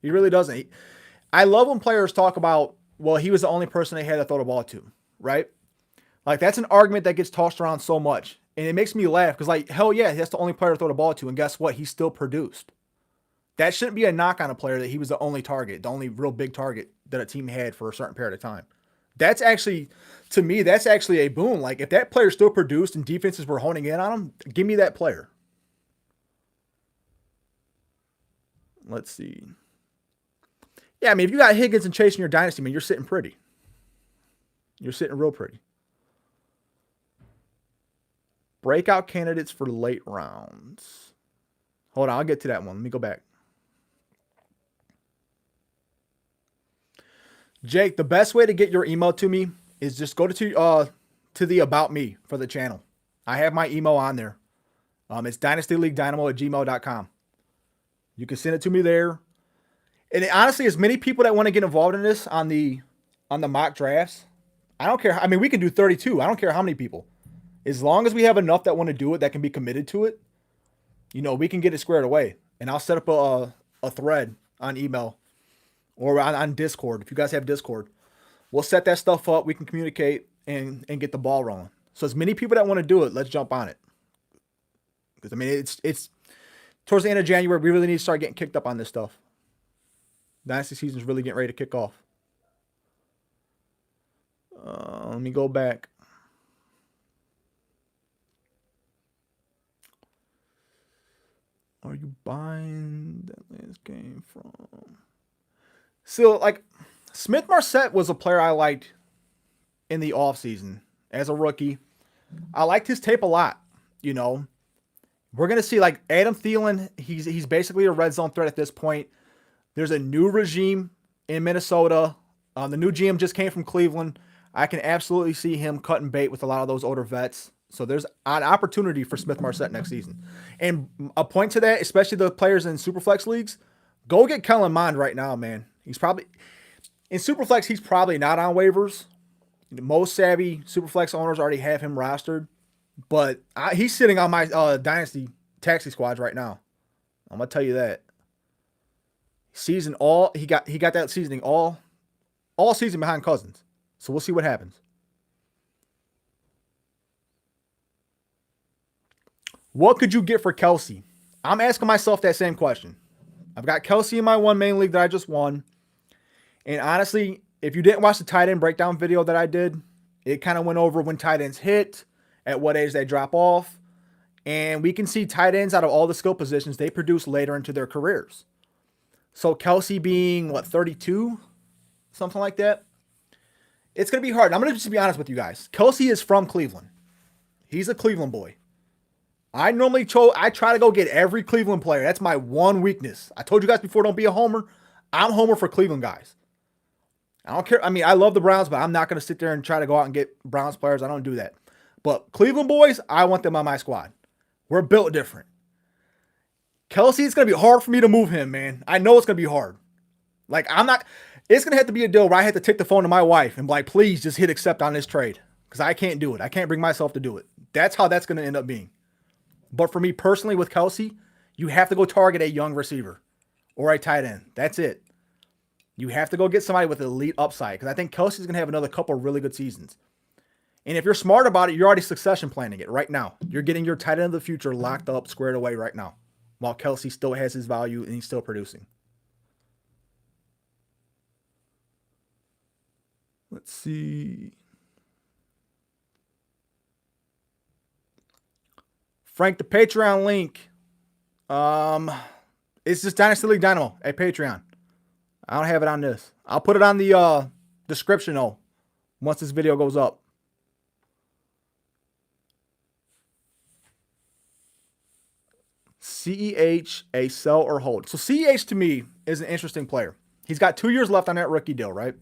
He really doesn't. I love when players talk about, well, he was the only person they had to throw the ball to, right? Like, that's an argument that gets tossed around so much. And it makes me laugh because, like, hell yeah, that's the only player to throw the ball to. And guess what? He still produced. That shouldn't be a knock on a player that he was the only target, the only real big target that a team had for a certain period of time. That's actually, to me, that's actually a boon. Like, if that player still produced and defenses were honing in on him, give me that player. Let's see. Yeah, I mean, if you got Higgins and Chase in your dynasty, man, you're sitting pretty. You're sitting real pretty. Breakout candidates for late rounds. Hold on, I'll get to that one. Let me go back. Jake, the best way to get your email to me is just go to the About Me for the channel. I have my email on there. It's dynasty-related@gmail.com. You can send it to me there. And honestly, as many people that want to get involved in this on the mock drafts, I don't care. I mean, we can do 32. I don't care how many people. As long as we have enough that want to do it, that can be committed to it, we can get it squared away. And I'll set up a thread on email or on Discord. If you guys have Discord, we'll set that stuff up. We can communicate and get the ball rolling. So as many people that want to do it, let's jump on it. Because, I mean, it's towards the end of January, we really need to start getting kicked up on this stuff. Dynasty season's really getting ready to kick off. Let me go back. Are you buying that last game from? So, like, Smith Marcette was a player I liked in the offseason as a rookie. I liked his tape a lot, We're going to see, like, Adam Thielen, he's basically a red zone threat at this point. There's a new regime in Minnesota. The new GM just came from Cleveland. I can absolutely see him cutting bait with a lot of those older vets. So there's an opportunity for Smith Marcette next season. And a point to that, especially the players in Superflex leagues, go get Kellen Mond right now, man. He's probably, in Superflex, he's probably not on waivers. Most savvy Superflex owners already have him rostered. But he's sitting on my Dynasty taxi squads right now. I'm going to tell you that. He got that seasoning all season behind Cousins. So we'll see what happens. What could you get for Kelce? I'm asking myself that same question. I've got Kelce in my one main league that I just won. And honestly, if you didn't watch the tight end breakdown video that I did, it kind of went over when tight ends hit, at what age they drop off. And we can see tight ends out of all the skill positions, they produce later into their careers. So Kelce being, 32? Something like that. It's going to be hard. I'm going to just be honest with you guys. Kelce is from Cleveland. He's a Cleveland boy. I try to go get every Cleveland player. That's my one weakness. I told you guys before, don't be a homer. I'm a homer for Cleveland guys. I don't care. I mean, I love the Browns, but I'm not going to sit there and try to go out and get Browns players. I don't do that. But Cleveland boys, I want them on my squad. We're built different. Kelce, it's going to be hard for me to move him, man. I know it's going to be hard. It's going to have to be a deal where I have to take the phone to my wife and be like, please just hit accept on this trade. Because I can't do it. I can't bring myself to do it. That's how that's going to end up being. But for me personally with Kelce, you have to go target a young receiver or a tight end. That's it. You have to go get somebody with elite upside. Because I think Kelce's going to have another couple of really good seasons. And if you're smart about it, you're already succession planning it right now. You're getting your tight end of the future locked up, squared away right now. While Kelce still has his value and he's still producing. Let's see. Frank, the Patreon link. It's just Dynasty League Dynamo at Patreon. I don't have it on this. I'll put it on the description though, once this video goes up. CEH, a sell or hold. So CEH to me is an interesting player. He's got 2 years left on that rookie deal, right?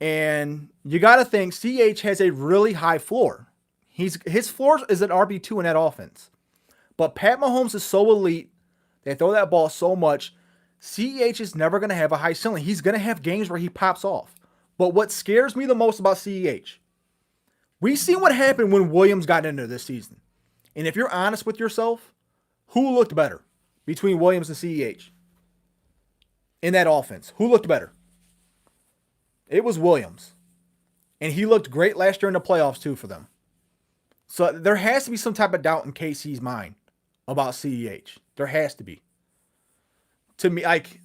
And you got to think CEH has a really high floor. His floor is an RB2 in that offense. But Pat Mahomes is so elite. They throw that ball so much. CEH is never going to have a high ceiling. He's going to have games where he pops off. But what scares me the most about CEH, we see what happened when Williams got into this season. And if you're honest with yourself, who looked better between Williams and CEH in that offense? Who looked better? It was Williams. And he looked great last year in the playoffs too for them. So there has to be some type of doubt in KC's mind about CEH. There has to be. To me, like,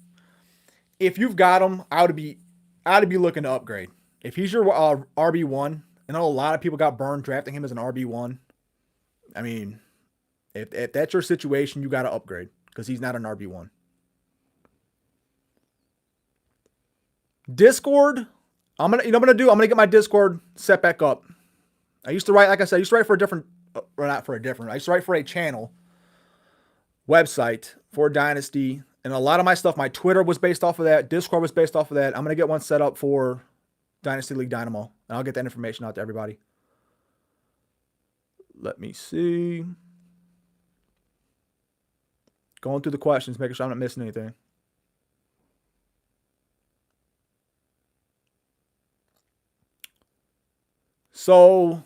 if you've got him, I would be looking to upgrade. If he's your RB1, I know a lot of people got burned drafting him as an RB1. I mean, if that's your situation, you got to upgrade because he's not an RB1. Discord, I'm gonna get my Discord set back up. I used to write, like I said, for a different not for a different. I used to write for a channel website for Dynasty, and a lot of my stuff, my Twitter was based off of that. Discord was based off of that. I'm gonna get one set up for Dynasty League Dynamo, and I'll get that information out to everybody. Let me see. Going through the questions, making sure I'm not missing anything. So,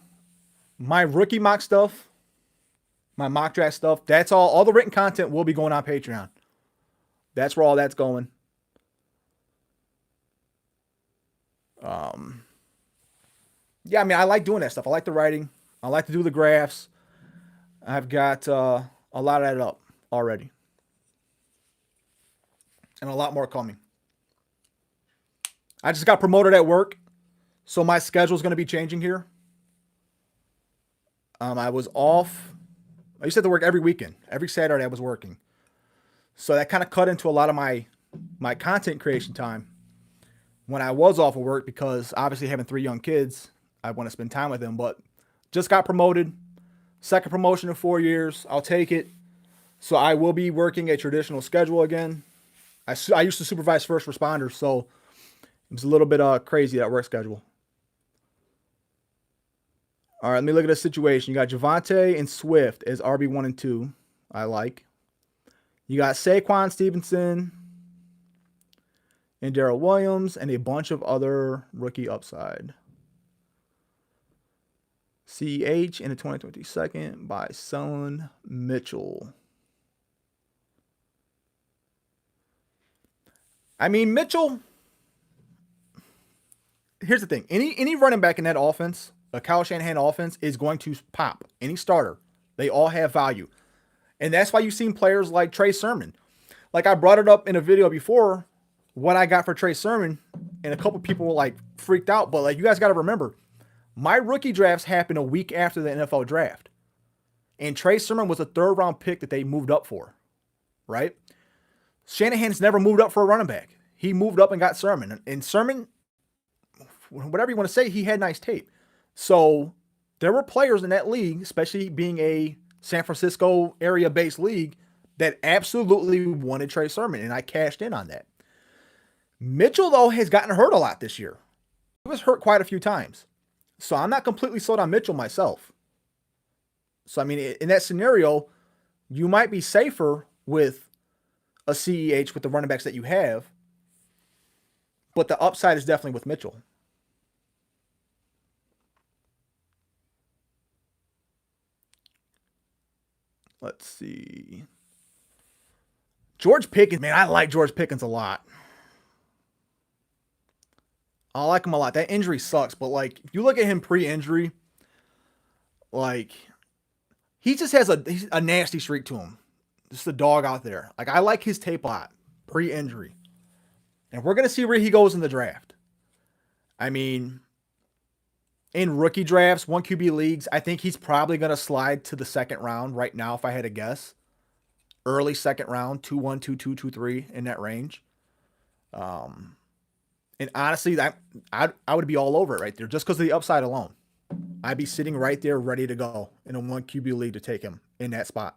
my rookie mock stuff, my mock draft stuff, that's all the written content will be going on Patreon. That's where all that's going. Yeah, I mean, I like doing that stuff. I like the writing. I like to do the graphs. I've got a lot of that up already. And a lot more coming. I just got promoted at work, so my schedule is going to be changing here. I was off. I used to have to work every weekend. Every Saturday I was working. So that kind of cut into a lot of my content creation time when I was off of work, because obviously having 3 young kids, I want to spend time with them. But just got promoted. Second promotion in 4 years. I'll take it. So I will be working a traditional schedule again. I used to supervise first responders, so it was a little bit crazy, that work schedule. All right, let me look at the situation. You got Javonte and Swift as RB1 and 2. I like. You got Saquon Stevenson and Darrell Williams and a bunch of other rookie upside. CEH in the 2022 by Son Mitchell. I mean, Mitchell, here's the thing. Any running back in that offense, a Kyle Shanahan offense, is going to pop. Any starter. They all have value. And that's why you've seen players like Trey Sermon. Like I brought it up in a video before, what I got for Trey Sermon, and a couple people were like freaked out. But like, you guys got to remember, my rookie drafts happened a week after the NFL draft. And Trey Sermon was a 3rd round pick that they moved up for, right? Shanahan's never moved up for a running back. He moved up and got Sermon. And Sermon, whatever you want to say, he had nice tape. So there were players in that league, especially being a San Francisco area-based league, that absolutely wanted Trey Sermon, and I cashed in on that. Mitchell, though, has gotten hurt a lot this year. He was hurt quite a few times. So I'm not completely sold on Mitchell myself. So, I mean, in that scenario, you might be safer with a CEH with the running backs that you have, but the upside is definitely with Mitchell. Let's see. George Pickens, man, I like George Pickens a lot. I like him a lot. That injury sucks, but like, if you look at him pre-injury, like, he just has a nasty streak to him. Just a dog out there. Like, I like his tape a lot pre-injury. And we're going to see where he goes in the draft. I mean, in rookie drafts, 1 QB leagues, I think he's probably going to slide to the 2nd round right now, if I had to guess. Early 2nd round, 2-1, 2-2, 2-3, in that range. And honestly, I would be all over it right there just because of the upside alone. I'd be sitting right there ready to go in a 1 QB league to take him in that spot.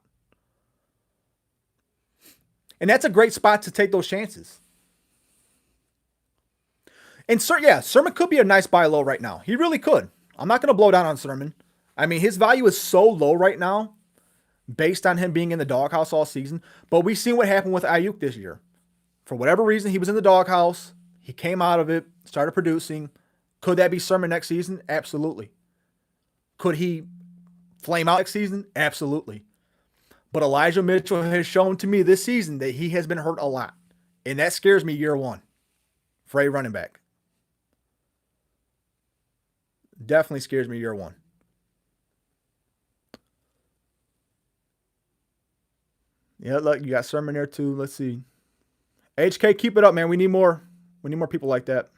And that's a great spot to take those chances. And Sermon could be a nice buy low right now. He really could. I'm not going to blow down on Sermon. I mean, his value is so low right now based on him being in the doghouse all season. But we've seen what happened with Ayuk this year. For whatever reason, he was in the doghouse. He came out of it, started producing. Could that be Sermon next season? Absolutely. Could he flame out next season? Absolutely. But Elijah Mitchell has shown to me this season that he has been hurt a lot. And that scares me year 1 for a running back. Definitely scares me year 1. Yeah, look, you got Sermon there too. Let's see. HK, keep it up, man. We need more. We need more people like that.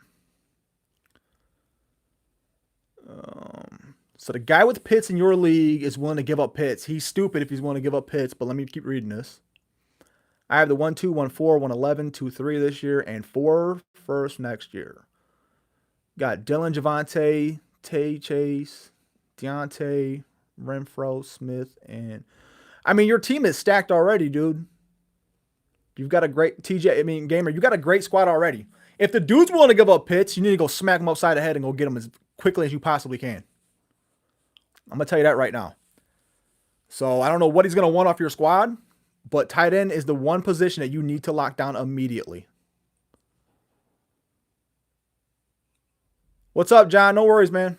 So the guy with Pitts in your league is willing to give up Pitts. He's stupid if he's willing to give up Pitts, but let me keep reading this. I have the 1, 2, 1, 4, 1, 11, 2, 3 this year, and 4 first next year. Got Dylan, Javonte, Tay Chase, Deontay, Renfro, Smith, and I mean, your team is stacked already, dude. You've got a great Gamer, you got a great squad already. If the dude's willing to give up Pitts, you need to go smack him upside the head and go get him as quickly as you possibly can. I'm going to tell you that right now. So I don't know what he's going to want off your squad, but tight end is the one position that you need to lock down immediately. What's up, John? No worries, man.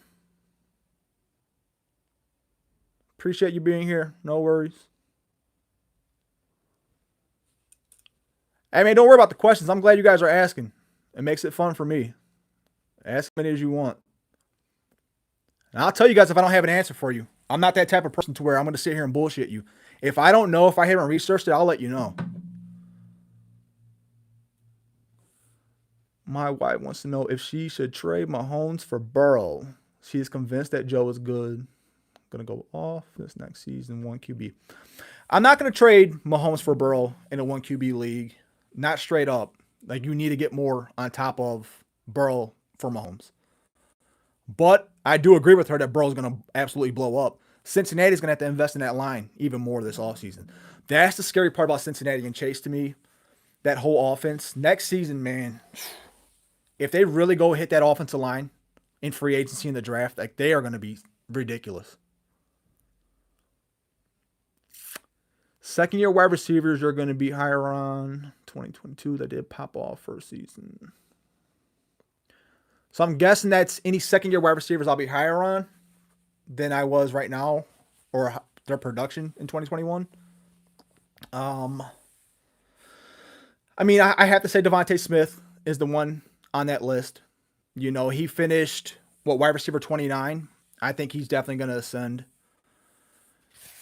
Appreciate you being here. No worries. Hey, man, don't worry about the questions. I'm glad you guys are asking. It makes it fun for me. Ask as many as you want. And I'll tell you guys if I don't have an answer for you. I'm not that type of person to where I'm going to sit here and bullshit you. If I don't know, if I haven't researched it, I'll let you know. My wife wants to know if she should trade Mahomes for Burrow. She is convinced that Joe is good. Going to go off this next season, 1 QB. I'm not going to trade Mahomes for Burrow in a 1 QB league. Not straight up. Like, you need to get more on top of Burrow for Mahomes. But I do agree with her that Burrow's going to absolutely blow up. Cincinnati's going to have to invest in that line even more this offseason. That's the scary part about Cincinnati and Chase to me. That whole offense. Next season, man, if they really go hit that offensive line in free agency in the draft, like, they are going to be ridiculous. Second-year wide receivers are going to be higher on 2022. That did pop off first season. So I'm guessing that's any second-year wide receivers I'll be higher on than I was right now, or their production in 2021. I mean, I have to say Devontae Smith is the one on that list. You know, he finished, wide receiver 29. I think he's definitely going to ascend.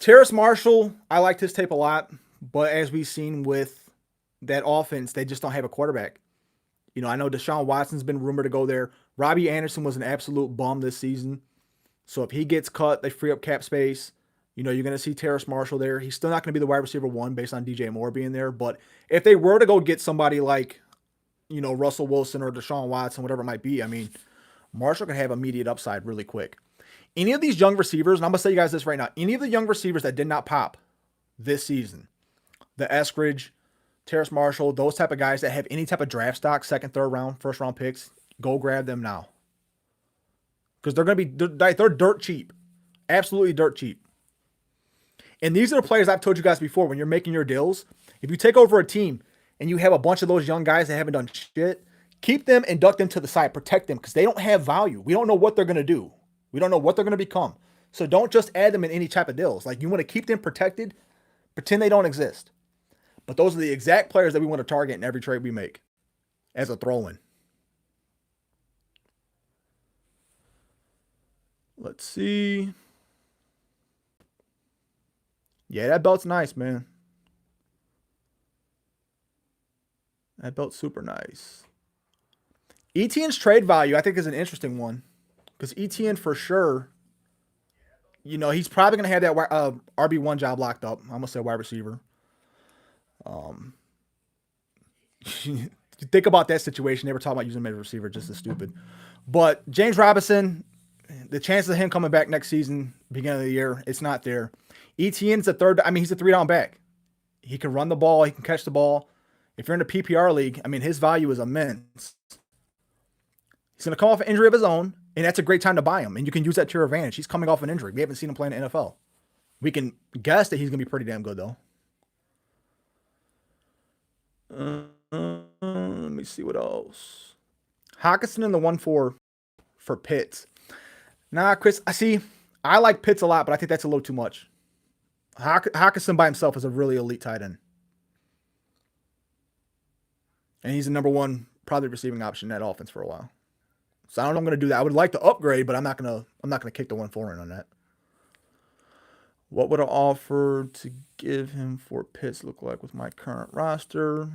Terrace Marshall, I liked his tape a lot, but as we've seen with that offense, they just don't have a quarterback. You know, I know Deshaun Watson's been rumored to go there. Robbie Anderson was an absolute bum this season. So if he gets cut, they free up cap space. You know, you're going to see Terrace Marshall there. He's still not going to be the wide receiver 1 based on DJ Moore being there. But if they were to go get somebody like, you know, Russell Wilson or Deshaun Watson, whatever it might be, I mean, Marshall can have immediate upside really quick. Any of these young receivers, and I'm going to tell you guys this right now, any of the young receivers that did not pop this season, the Eskridge, Terrace Marshall, those type of guys that have any type of draft stock, second, third round, first round picks, go grab them now. Because they're going to be, they're dirt cheap. Absolutely dirt cheap. And these are the players I've told you guys before, when you're making your deals, if you take over a team and you have a bunch of those young guys that haven't done shit, keep them and duck them to the side, protect them, because they don't have value. We don't know what they're going to do. We don't know what they're going to become. So don't just add them in any type of deals. Like, you want to keep them protected, pretend they don't exist. But those are the exact players that we want to target in every trade we make as a throw-in. Let's see. Yeah, that belt's nice, man. That belt's super nice. ETN's trade value, I think, is an interesting one. Because ETN, for sure, you know, he's probably going to have that RB1 job locked up. I'm going to say wide receiver. You think about that situation. They were talking about using him as a receiver, just as stupid. But James Robinson, the chances of him coming back next season, beginning of the year, it's not there. ETN's he's a 3-down back. He can run the ball. He can catch the ball. If you're in a PPR league, I mean, his value is immense. He's going to come off an injury of his own, and that's a great time to buy him. And you can use that to your advantage. He's coming off an injury. We haven't seen him play in the NFL. We can guess that he's going to be pretty damn good, though. Let me see what else. Hockenson in the 1-4 for Pitts. Nah, Chris, I like Pitts a lot, but I think that's a little too much. Hockenson by himself is a really elite tight end. And he's the number 1 probably receiving option in that offense for a while. So I don't know if I'm going to do that. I would like to upgrade, but I'm not going to kick the 1-4 in on that. What would an offer to give him for Pitts look like with my current roster?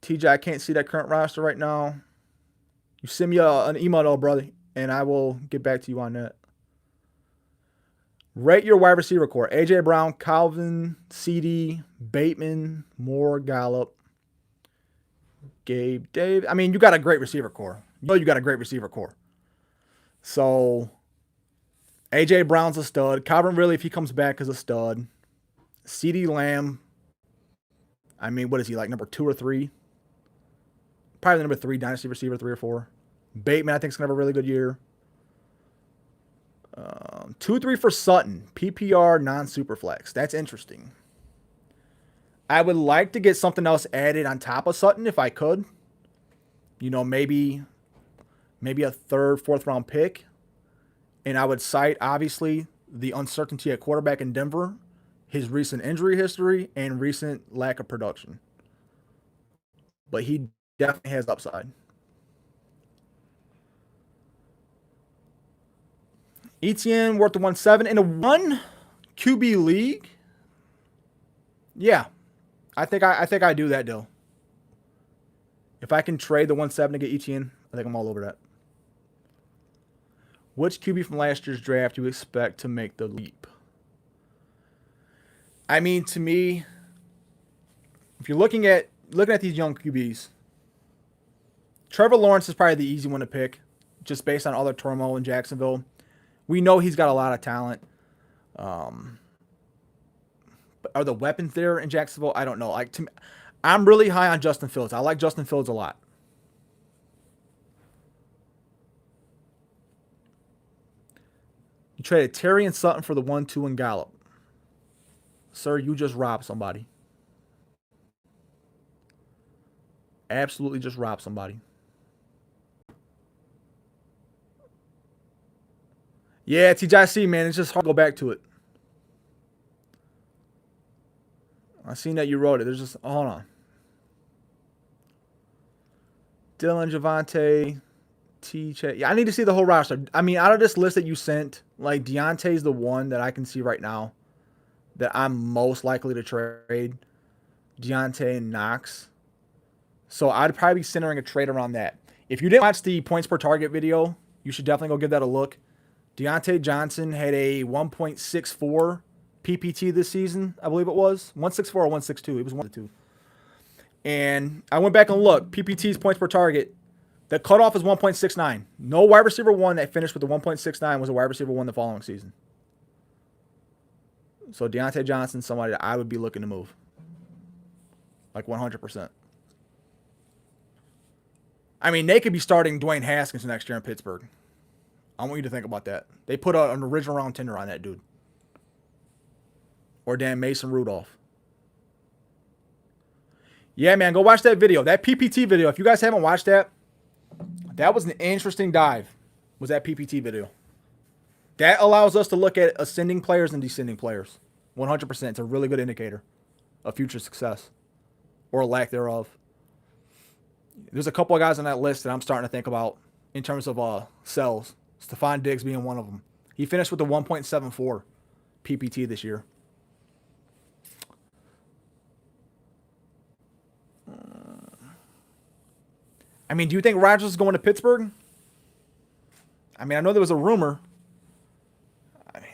TJ, I can't see that current roster right now. You send me an email, though, brother, and I will get back to you on that. Rate your wide receiver core. A.J. Brown, Calvin, CD, Bateman, Moore, Gallup, Gabe, Dave. I mean, you got a great receiver core. You got a great receiver core. So, A.J. Brown's a stud. Calvin Ridley, if he comes back, is a stud. CeeDee Lamb, I mean, what is he, like number 2 or 3? Probably number 3, dynasty receiver, 3 or 4. Bateman, I think, is going to have a really good year. 2-3 for Sutton. PPR, non-super flex. That's interesting. I would like to get something else added on top of Sutton if I could. You know, maybe a 3rd, 4th round pick. And I would cite, obviously, the uncertainty at quarterback in Denver, his recent injury history, and recent lack of production. But he definitely has upside. ETN worth the 1.7 in a 1 QB league. Yeah, I think I do that deal. If I can trade the 1.7 to get ETN, I think I'm all over that. Which QB from last year's draft do you expect to make the leap? I mean, to me, if you're looking at these young QBs, Trevor Lawrence is probably the easy one to pick, just based on all the turmoil in Jacksonville. We know he's got a lot of talent. But are the weapons there in Jacksonville? I don't know. I'm really high on Justin Fields. I like Justin Fields a lot. You traded Terry and Sutton for the 1-2 and Gallup. Sir, you just robbed somebody. Absolutely just robbed somebody. Yeah, TJC, man. It's just hard to go back to it. I seen that you wrote it. There's just... hold on. Dylan, Javonte, T-Chat. Yeah, I need to see the whole roster. I mean, out of this list that you sent, like, Deontay's the one that I can see right now that I'm most likely to trade. Deontay and Knox. So I'd probably be centering a trade around that. If you didn't watch the points per target video, you should definitely go give that a look. Deontay Johnson had a 1.64 PPT this season, I believe it was. 164 or 162. It was 1 of the 2. And I went back and looked. PPT's points per target. The cutoff is 1.69. No wide receiver 1 that finished with the 1.69 was a wide receiver 1 the following season. So Deontay Johnson, somebody that I would be looking to move. Like 100%. I mean, they could be starting Dwayne Haskins next year in Pittsburgh. I want you to think about that. They put an original round tender on that dude. Or damn Mason Rudolph. Yeah, man, go watch that video. That PPT video. If you guys haven't watched that, that was an interesting dive. Was that PPT video. That allows us to look at ascending players and descending players. 100%. It's a really good indicator of future success. Or lack thereof. There's a couple of guys on that list that I'm starting to think about in terms of sells. Stephon Diggs being one of them. He finished with the 1.74 PPT this year. I mean, do you think Rodgers is going to Pittsburgh? I mean, I know there was a rumor. I mean,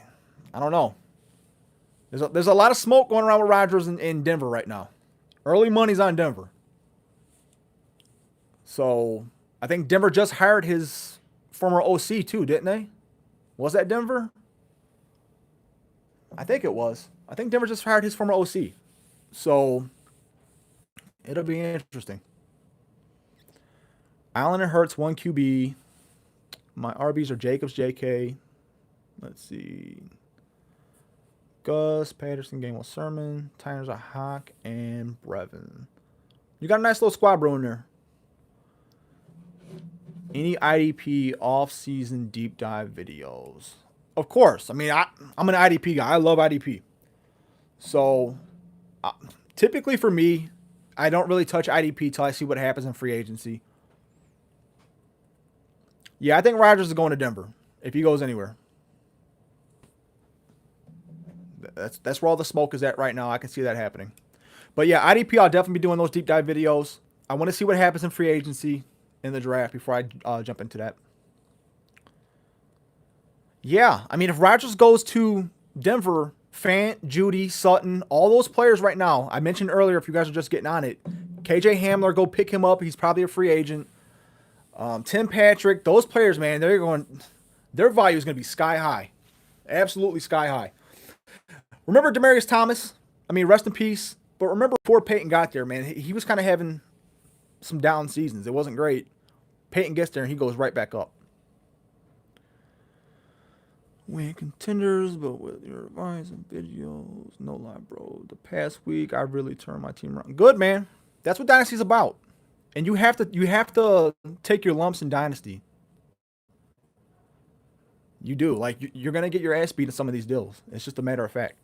I don't know. There's a lot of smoke going around with Rodgers in Denver right now. Early money's on Denver. So, I think Denver just hired his former OC too, didn't they? Was that Denver? I think it was. I think Denver just hired his former OC. So, it'll be interesting. Allen and Hurts, 1 QB. My RBs are Jacobs, JK. Let's see. Gus, Patterson, Gainwell, Sermon. Tyners are Hawk and Brevin. You got a nice little squad brewing there. Any IDP off-season deep dive videos? Of course. I mean, I'm an IDP guy. I love IDP. So, typically for me, I don't really touch IDP till I see what happens in free agency. Yeah, I think Rodgers is going to Denver if he goes anywhere. That's where all the smoke is at right now. I can see that happening. But yeah, IDP, I'll definitely be doing those deep dive videos. I want to see what happens in free agency in the draft before I jump into that. Yeah, I mean, if Rodgers goes to Denver, Fant, Judy, Sutton, all those players right now, I mentioned earlier, if you guys are just getting on it, KJ Hamler, go pick him up. He's probably a free agent. Tim Patrick, those players, man, their value is going to be sky high. Absolutely sky high. Remember Demaryius Thomas? I mean, rest in peace. But remember before Peyton got there, man, he was kind of having some down seasons. It wasn't great. Peyton gets there and he goes right back up. We ain't contenders, but with your advice and videos, no lie, bro. The past week, I really turned my team around. Good, man. That's what Dynasty's about. And you have to take your lumps in Dynasty. You do. Like, you're going to get your ass beat in some of these deals. It's just a matter of fact.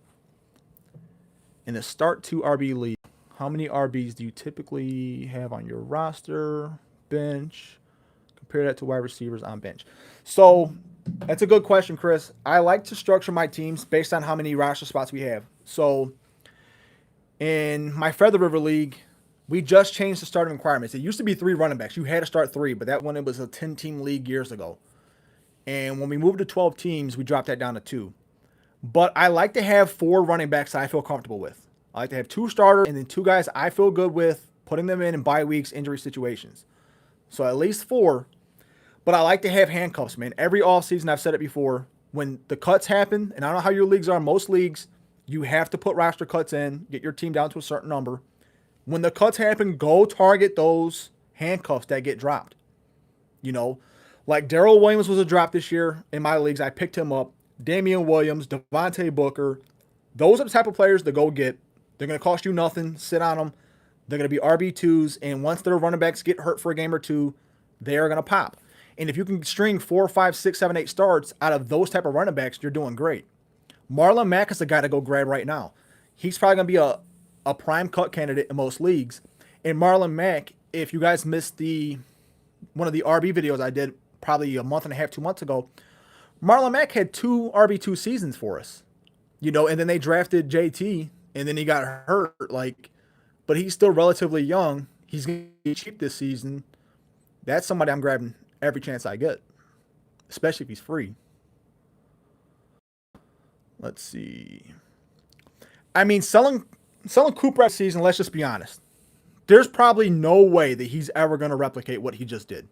In the start 2 RB league, how many RBs do you typically have on your roster, bench? Compare that to wide receivers on bench. So, that's a good question, Chris. I like to structure my teams based on how many roster spots we have. So, in my Feather River League, we just changed the starting requirements. It used to be 3 running backs. You had to start 3, but that one, it was a 10-team league years ago. And when we moved to 12 teams, we dropped that down to 2. But I like to have 4 running backs that I feel comfortable with. I like to have 2 starters and then 2 guys I feel good with, putting them in bye weeks, injury situations. So at least 4. But I like to have handcuffs, man. Every offseason, I've said it before, when the cuts happen, and I don't know how your leagues are, most leagues, you have to put roster cuts in, get your team down to a certain number. When the cuts happen, go target those handcuffs that get dropped. You know, like Darrell Williams was a drop this year in my leagues. I picked him up. Damian Williams, Devontae Booker. Those are the type of players to go get. They're going to cost you nothing. Sit on them. They're going to be RB2s. And once their running backs get hurt for a game or 2, they are going to pop. And if you can string 4, 5, 6, 7, 8 starts out of those type of running backs, you're doing great. Marlon Mack is the guy to go grab right now. He's probably going to be a prime cut candidate in most leagues. And Marlon Mack, if you guys missed one of the RB videos I did probably a month and a half, 2 months ago, Marlon Mack had 2 RB2 seasons for us. You know, and then they drafted JT, and then he got hurt. But he's still relatively young. He's going to be cheap this season. That's somebody I'm grabbing every chance I get, especially if he's free. Let's see. I mean, selling Cooper this season, let's just be honest. There's probably no way that he's ever going to replicate what he just did,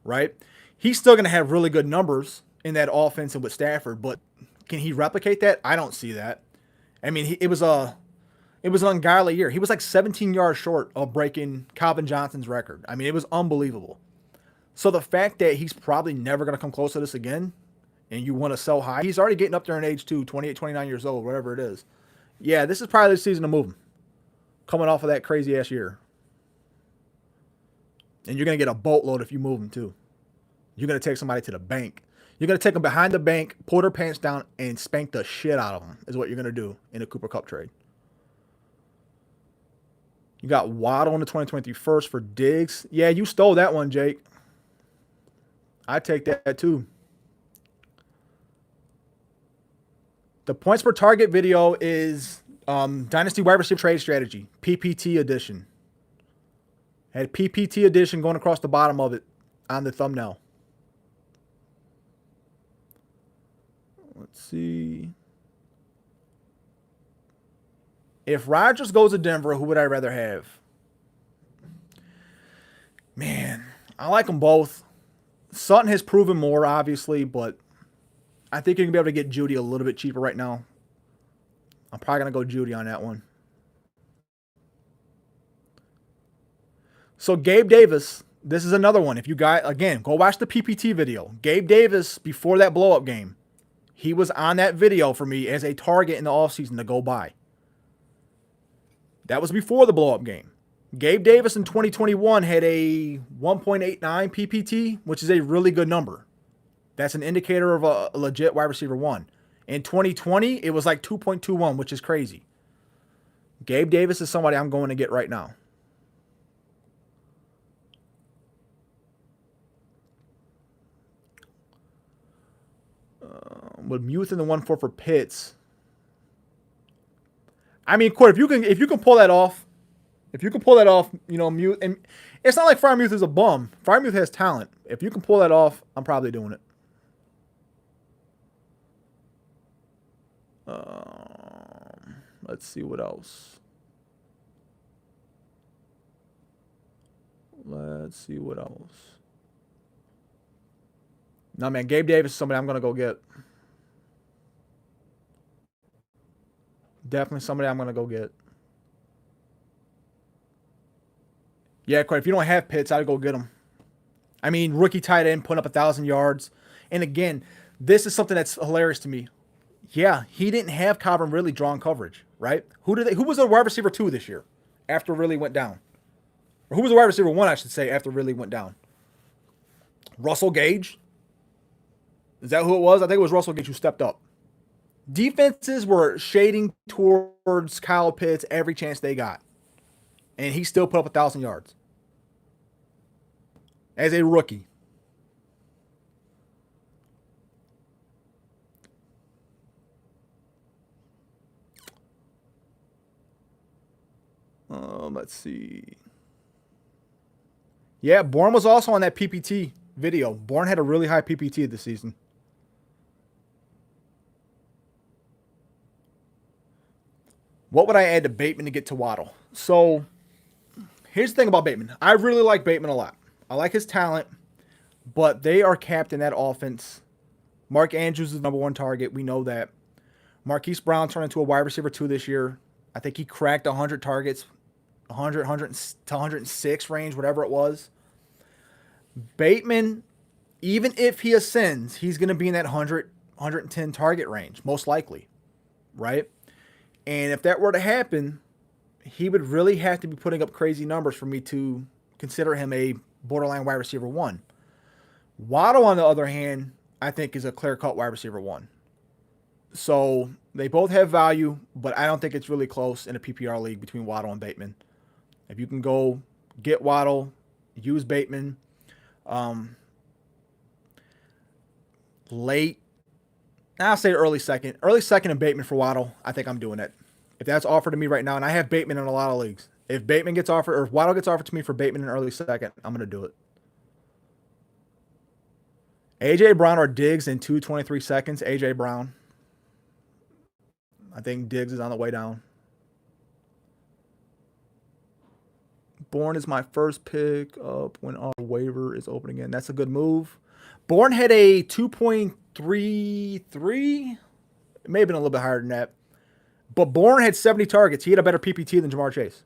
right? He's still going to have really good numbers in that offense and with Stafford, but can he replicate that? I don't see that. I mean, it was an ungodly year. He was like 17 yards short of breaking Calvin Johnson's record. I mean, it was unbelievable. So the fact that he's probably never going to come close to this again, and you want to sell high, he's already getting up there in age too, 28, 29 years old, whatever it is. Yeah, this is probably the season to move him, coming off of that crazy-ass year. And you're going to get a boatload if you move him too. You're going to take somebody to the bank. You're going to take them behind the bank, pull their pants down, and spank the shit out of them is what you're going to do in a Cooper Kupp trade. You got Waddle in the 2023 first for Diggs. Yeah, you stole that one, Jake. I take that too. The points per target video is Dynasty Wide Receiver Trade Strategy, PPT edition. Had PPT edition going across the bottom of it on the thumbnail. Let's see. If Rodgers goes to Denver, who would I rather have? Man, I like them both. Sutton has proven more, obviously, but I think you're going to be able to get Judy a little bit cheaper right now. I'm probably going to go Judy on that one. So Gabe Davis, this is another one. If you guys, again, go watch the PPT video. Gabe Davis, before that blow-up game, he was on that video for me as a target in the offseason to go buy. That was before the blow-up game. Gabe Davis in 2021 had a 1.89 PPT, which is a really good number. That's an indicator of a legit wide receiver 1. In 2020, it was like 2.21, which is crazy. Gabe Davis is somebody I'm going to get right now. With Muth in the 1-4 for Pitts. I mean, Court, if you can pull that off, you know, Muth, and it's not like FryMe is a bum. FryMe has talent. If you can pull that off, I'm probably doing it. Let's see what else. No, man, Gabe Davis is somebody I'm going to go get. Definitely somebody I'm going to go get. Yeah, quite. If you don't have Pitts, I'd go get him. I mean, rookie tight end putting up 1,000 yards. And again, this is something that's hilarious to me. Yeah, he didn't have Cobb and Ridley drawing coverage, right? Who was the wide receiver 2 this year after Ridley went down? Or who was the wide receiver 1, I should say, after Ridley went down? Russell Gage? Is that who it was? I think it was Russell Gage who stepped up. Defenses were shading towards Kyle Pitts every chance they got. And he still put up 1,000 yards. As a rookie. Let's see. Yeah, Bourne was also on that PPT video. Bourne had a really high PPT this season. What would I add to Bateman to get to Waddle? So, here's the thing about Bateman. I really like Bateman a lot. I like his talent, but they are capped in that offense. Mark Andrews is the number 1 target. We know that. Marquise Brown turned into a wide receiver 2 this year. I think he cracked 100 targets, 100 to 106 range, whatever it was. Bateman, even if he ascends, he's going to be in that 100, 110 target range, most likely, right? And if that were to happen, he would really have to be putting up crazy numbers for me to consider him a borderline wide receiver 1. Waddle, on the other hand, I think is a clear-cut wide receiver 1. So they both have value, but I don't think it's really close in a PPR league between Waddle and Bateman. If you can go get Waddle, use Bateman, late, I'll say early second and Bateman for Waddle. I think I'm doing it. If that's offered to me right now, and I have Bateman in a lot of leagues. If Bateman gets offered, or if Waddle gets offered to me for Bateman in early second, I'm going to do it. A.J. Brown or Diggs in 2:23 seconds. A.J. Brown. I think Diggs is on the way down. Bourne is my first pick up when our waiver is open again. That's a good move. Bourne had a 2.33. It may have been a little bit higher than that. But Bourne had 70 targets. He had a better PPT than Jamar Chase.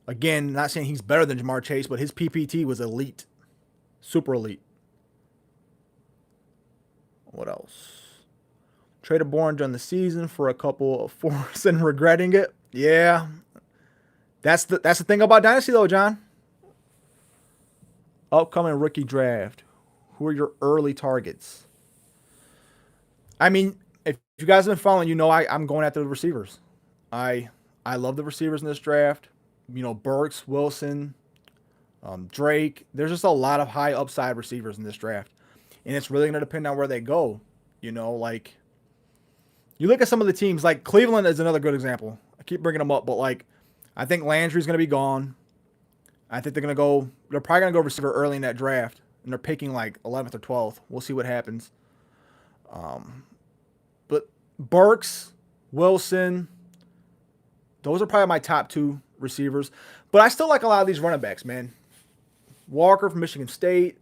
Again, not saying he's better than Jamar Chase, but his PPT was elite. Super elite. What else? Traded Bourne during the season for a couple of fours and regretting it. Yeah. That's the thing about Dynasty, though, John. Upcoming rookie draft. Who are your early targets? I mean, if you guys have been following, you know I'm going after the receivers. I love the receivers in this draft. You know, Burks, Wilson, Drake. There's just a lot of high upside receivers in this draft. And it's really going to depend on where they go. You know, like, you look at some of the teams, like Cleveland is another good example. I keep bringing them up, but like, I think Landry's going to be gone. I think they're probably going to go receiver early in that draft. And they're picking like 11th or 12th. We'll see what happens. But Burks, Wilson, those are probably my top 2 receivers. But I still like a lot of these running backs, man. Walker from Michigan State.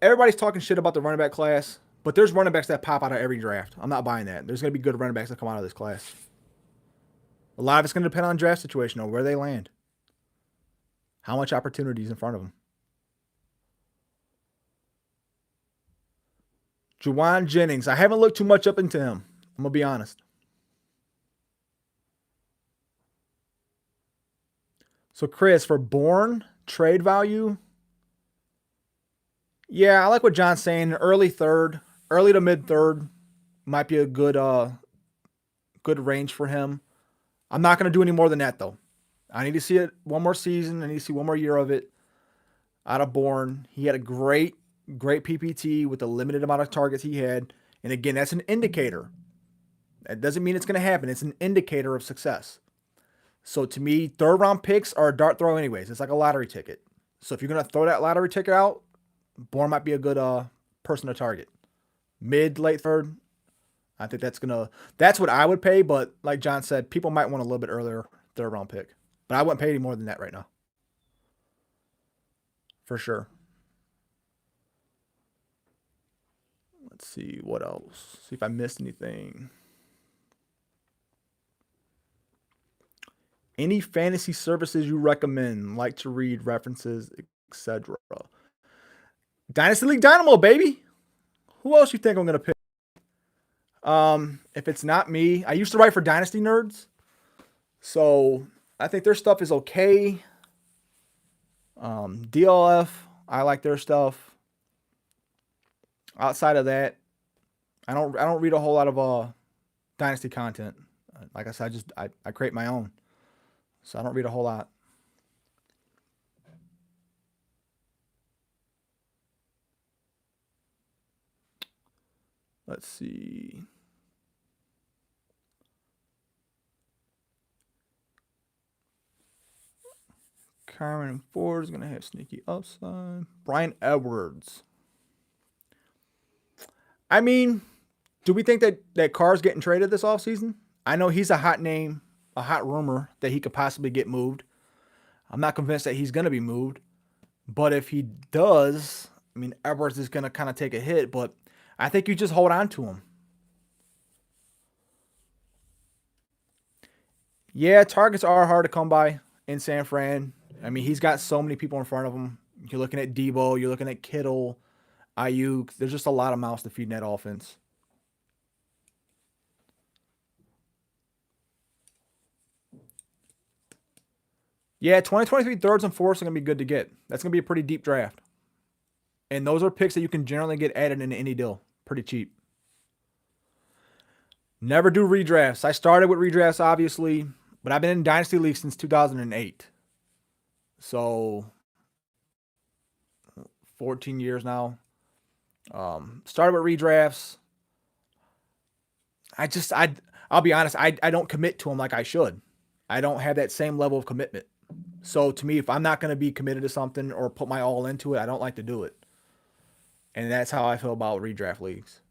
Everybody's talking shit about the running back class, but there's running backs that pop out of every draft. I'm not buying that. There's going to be good running backs that come out of this class. A lot of it's going to depend on draft situation or where they land. How much opportunity is in front of them. Juwan Jennings. I haven't looked too much up into him. I'm going to be honest. So, Chris, for Bourne, trade value. Yeah, I like what John's saying. Early third, early to mid third might be a good range for him. I'm not going to do any more than that, though. I need to see it one more season. I need to see one more year of it out of Bourne. He had a great PPT with the limited amount of targets he had. And again, that's an indicator. That doesn't mean it's going to happen. It's an indicator of success. So to me, 3rd round picks are a dart throw anyways. It's like a lottery ticket. So if you're going to throw that lottery ticket out, Bourne might be a good person to target. Mid, late 3rd. I think that's what I would pay. But like John said, people might want a little bit earlier 3rd round pick. But I wouldn't pay any more than that right now. For sure. Let's see what else. See if I missed anything. Any fantasy services you recommend, like to read, references, etc. Dynasty League Dynamo, baby. Who else you think I'm gonna pick? If it's not me, I used to write for Dynasty Nerds, so I think their stuff is okay. DLF, I like their stuff. Outside of that, I don't read a whole lot of Dynasty content. Like I said, I create my own, so I don't read a whole lot. Let's see. Kyron Ford is going to have sneaky upside. Brian Edwards. I mean, do we think that Carr's getting traded this offseason? I know he's a hot name, a hot rumor that he could possibly get moved. I'm not convinced that he's going to be moved. But if he does, I mean, Edwards is going to kind of take a hit, but I think you just hold on to him. Yeah, targets are hard to come by in San Fran. I mean, he's got so many people in front of him. You're looking at Debo, you're looking at Kittle, Ayuk. There's just a lot of mouths to feed in that offense. Yeah, 2023 thirds and fourths are going to be good to get. That's going to be a pretty deep draft. And those are picks that you can generally get added into any deal. Pretty cheap. Never do redrafts. I started with redrafts, obviously, but I've been in Dynasty League since 2008. So, 14 years now. Started with redrafts. I'll be honest, I don't commit to them like I should. I don't have that same level of commitment. So to me, if I'm not going to be committed to something or put my all into it, I don't like to do it. And that's how I feel about redraft leagues.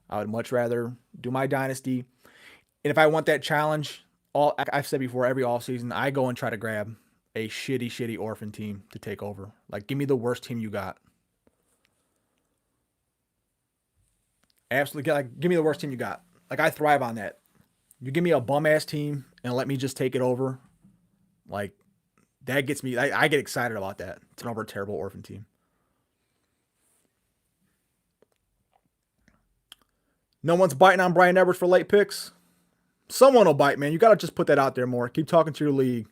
I would much rather do my dynasty. And if I want that challenge, I've said before, every offseason, I go and try to grab a shitty orphan team to take over. Like, give me the worst team you got. Absolutely, like, give me the worst team you got. Like, I thrive on that. You give me a bum-ass team and let me just take it over. Like, that gets me, I get excited about that. It's over a terrible orphan team. No one's biting on Brian Edwards for late picks. Someone will bite, man. You got to just put that out there more. Keep talking to your league.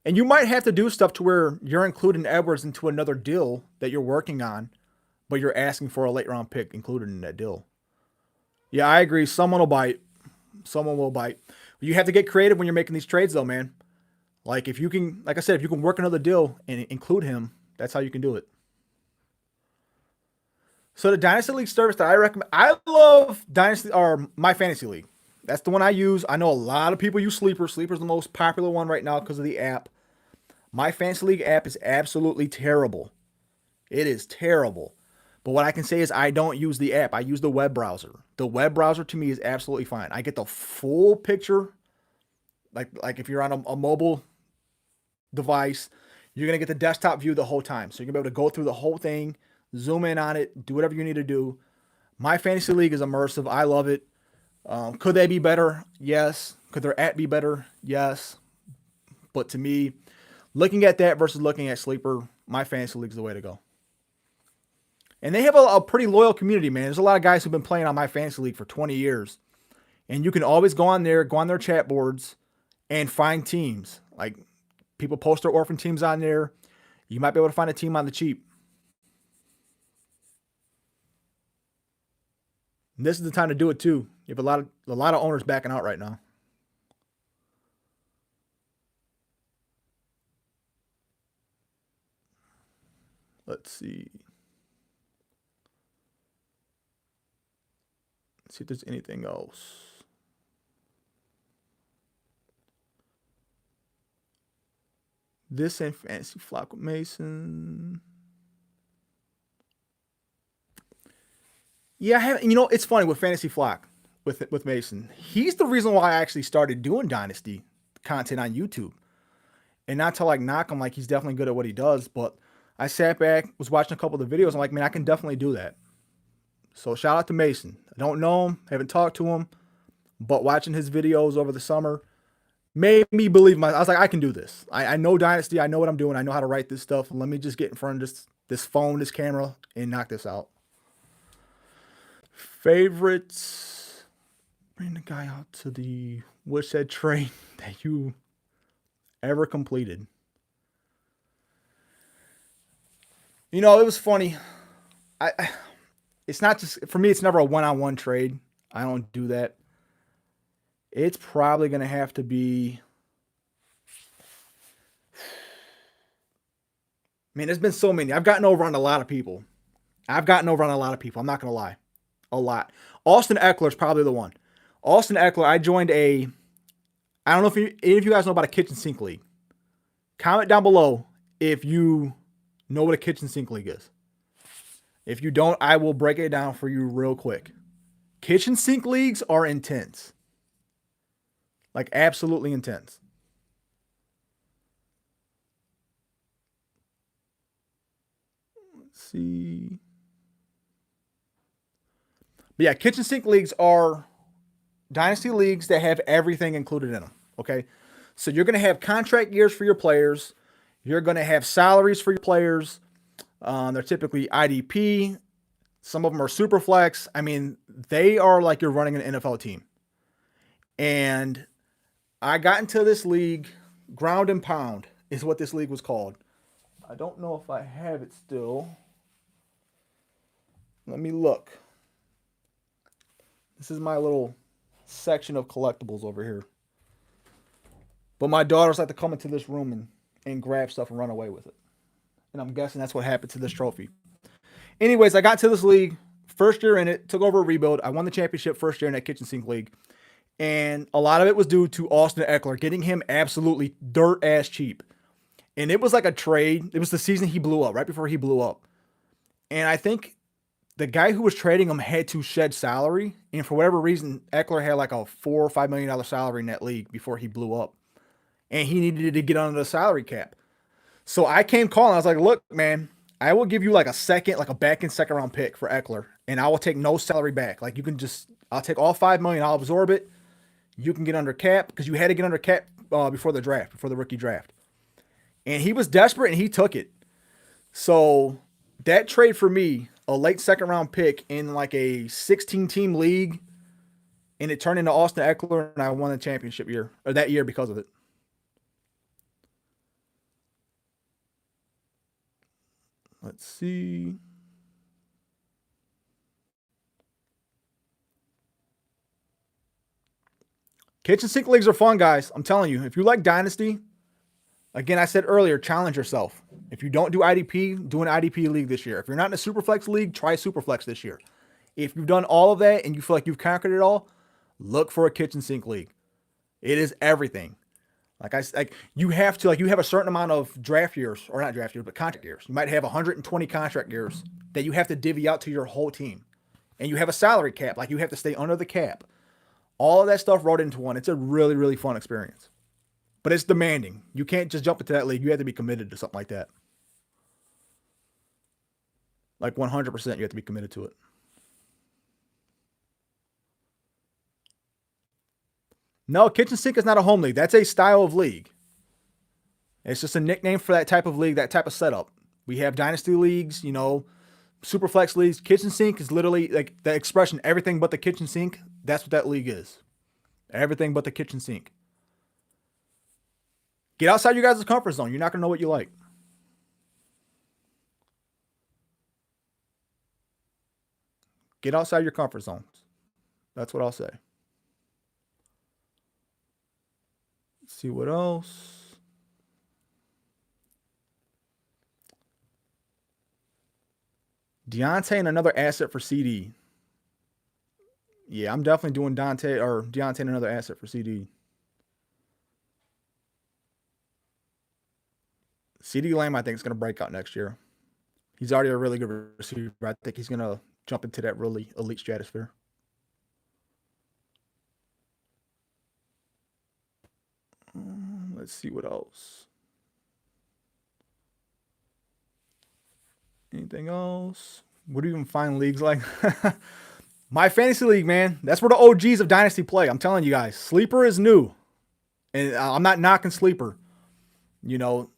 And you might have to do stuff to where you're including Edwards into another deal that you're working on, but you're asking for a late round pick included in that deal. Yeah, I agree. Someone will bite. Someone will bite. You have to get creative when you're making these trades, though, man. Like, if you can, like I said, if you can work another deal and include him, that's how you can do it. So the Dynasty League service that I recommend, I love Dynasty or My Fantasy League. That's the one I use. I know a lot of people use Sleeper. Sleeper's the most popular one right now because of the app. My Fantasy League app is absolutely terrible. It is terrible. But what I can say is I don't use the app. I use the web browser. The web browser to me is absolutely fine. I get the full picture. Like if you're on a mobile device, you're going to get the desktop view the whole time. So you're going to be able to go through the whole thing, zoom in on it, do whatever you need to do. My Fantasy League is immersive. I love it. Could they be better? Yes. Could their app be better? Yes. But to me, looking at that versus looking at Sleeper, My Fantasy League is the way to go. And they have a pretty loyal community, man. There's a lot of guys who've been playing on My Fantasy League for 20 years. And you can always go on their chat boards and find teams. Like, people post their orphan teams on there. You might be able to find a team on the cheap. And this is the time to do it too. You have a lot of owners backing out right now. Let's see. Let's see if there's anything else. This ain't fantasy flock with Mason. Yeah, I have. You know, it's funny with Fantasy Flock with Mason. He's the reason why I actually started doing Dynasty content on YouTube. And not to like knock him, like he's definitely good at what he does, but I sat back, was watching a couple of the videos. I'm like, man, I can definitely do that. So shout out to Mason. I don't know him, haven't talked to him, but watching his videos over the summer made me believe I was like, I can do this. I know Dynasty. I know what I'm doing. I know how to write this stuff. Let me just get in front of this phone, this camera, and knock this out. Favorites. Bring the guy out to the Woodshed train that you ever completed. You know, it was funny. It's not just for me. It's never a one-on-one trade. I don't do that. It's probably going to have to be. Man, there's been so many. I've gotten over on a lot of people. I'm not going to lie. A lot. Austin Eckler is probably the one. Austin Eckler, I joined I don't know if any of you guys know about a kitchen sink league. Comment down below if you know what a kitchen sink league is. If you don't, I will break it down for you real quick. Kitchen sink leagues are intense. Like absolutely intense. Let's see. But yeah, kitchen sink leagues are dynasty leagues that have everything included in them. Okay. So you're going to have contract years for your players. You're going to have salaries for your players. They're typically IDP. Some of them are super flex. I mean, they are like you're running an NFL team. And I got into this league, Ground and Pound is what this league was called. I don't know if I have it still. Let me look. This is my little section of collectibles over here. But my daughters like to come into this room and grab stuff and run away with it. And I'm guessing that's what happened to this trophy. Anyways, I got to this league, first year in it, took over a rebuild. I won the championship first year in that kitchen sink league. And a lot of it was due to Austin Eckler, getting him absolutely dirt ass cheap. And it was like a trade. It was the season he blew up, right before he blew up. And I think the guy who was trading him had to shed salary. And for whatever reason, Eckler had like a $4 or $5 million salary in that league before he blew up. And he needed to get under the salary cap. So I came calling. I was like, look, man, I will give you like a back and second round pick for Eckler. And I will take no salary back. Like I'll take all $5 million. I'll absorb it. You can get under cap because you had to get under cap before the rookie draft. And he was desperate and he took it. So that trade for me, a late second round pick in like a 16 team league, and it turned into Austin Eckler, and I won the championship that year because of it. Let's see. Kitchen sink leagues are fun, guys. I'm telling you, if you like Dynasty, again, I said earlier, challenge yourself. If you don't do IDP, do an IDP league this year. If you're not in a Superflex league, try Superflex this year. If you've done all of that and you feel like you've conquered it all, look for a kitchen sink league. It is everything. You have a certain amount of draft years, or not draft years, but contract years. You might have 120 contract years that you have to divvy out to your whole team. And you have a salary cap, like you have to stay under the cap. All of that stuff wrote into one. It's a really, really fun experience. But it's demanding. You can't just jump into that league. You have to be committed to something like that. Like 100%, you have to be committed to it. No, kitchen sink is not a home league. That's a style of league. It's just a nickname for that type of league, that type of setup. We have dynasty leagues, super flex leagues. Kitchen sink is literally like the expression, everything but the kitchen sink. That's what that league is. Everything but the kitchen sink. Get outside your guys' comfort zone. You're not going to know what you like. Get outside your comfort zones. That's what I'll say. Let's see what else. Deontay and another asset for CD. Yeah, I'm definitely doing Deontay and another asset for CD. CD Lamb, I think, is going to break out next year. He's already a really good receiver. I think he's going to jump into that really elite stratosphere. Let's see what else. Anything else? What do you even find leagues like? My fantasy league, man. That's where the OGs of Dynasty play. I'm telling you guys. Sleeper is new. And I'm not knocking Sleeper. You know,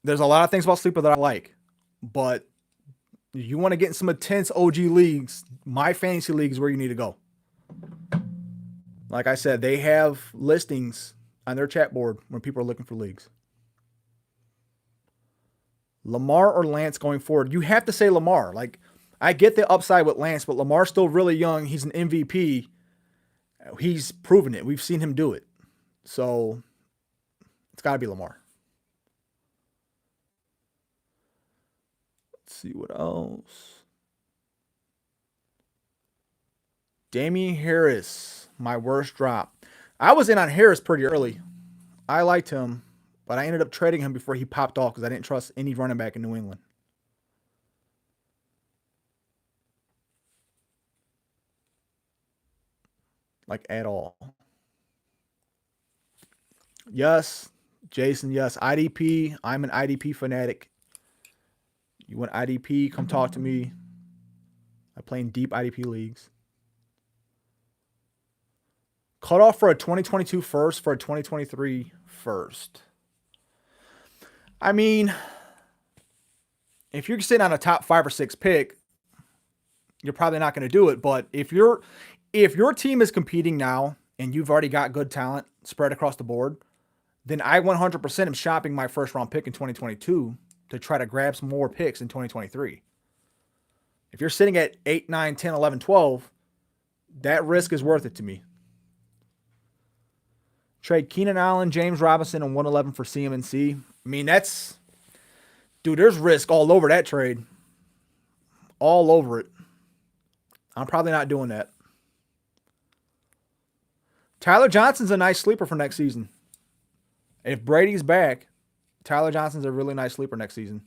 there's a lot of things about Sleeper that I like. But you want to get in some intense OG leagues, my fantasy league is where you need to go. Like I said, they have listings on their chat board when people are looking for leagues. Lamar or Lance going forward? You have to say Lamar. Like, I get the upside with Lance, but Lamar's still really young. He's an MVP. He's proven it. We've seen him do it. So, it's got to be Lamar. Let's see what else. Damian Harris, my worst drop. I was in on Harris pretty early. I liked him, but I ended up trading him before he popped off because I didn't trust any running back in New England. Like, at all. Yes, Jason, yes. IDP, I'm an IDP fanatic. You want IDP, come talk to me. I play in deep IDP leagues. Cut off for a 2022 first, for a 2023 first. I mean, if you're sitting on a top 5 or 6 pick, you're probably not going to do it. But if your team is competing now and you've already got good talent spread across the board, then I 100% am shopping my first round pick in 2022 to try to grab some more picks in 2023. If you're sitting at 8, 9, 10, 11, 12, that risk is worth it to me. Trade Keenan Allen, James Robinson, and 111 for CMNC. I mean, there's risk all over that trade. All over it. I'm probably not doing that. Tyler Johnson's a nice sleeper for next season. If Brady's back, Tyler Johnson's a really nice sleeper next season.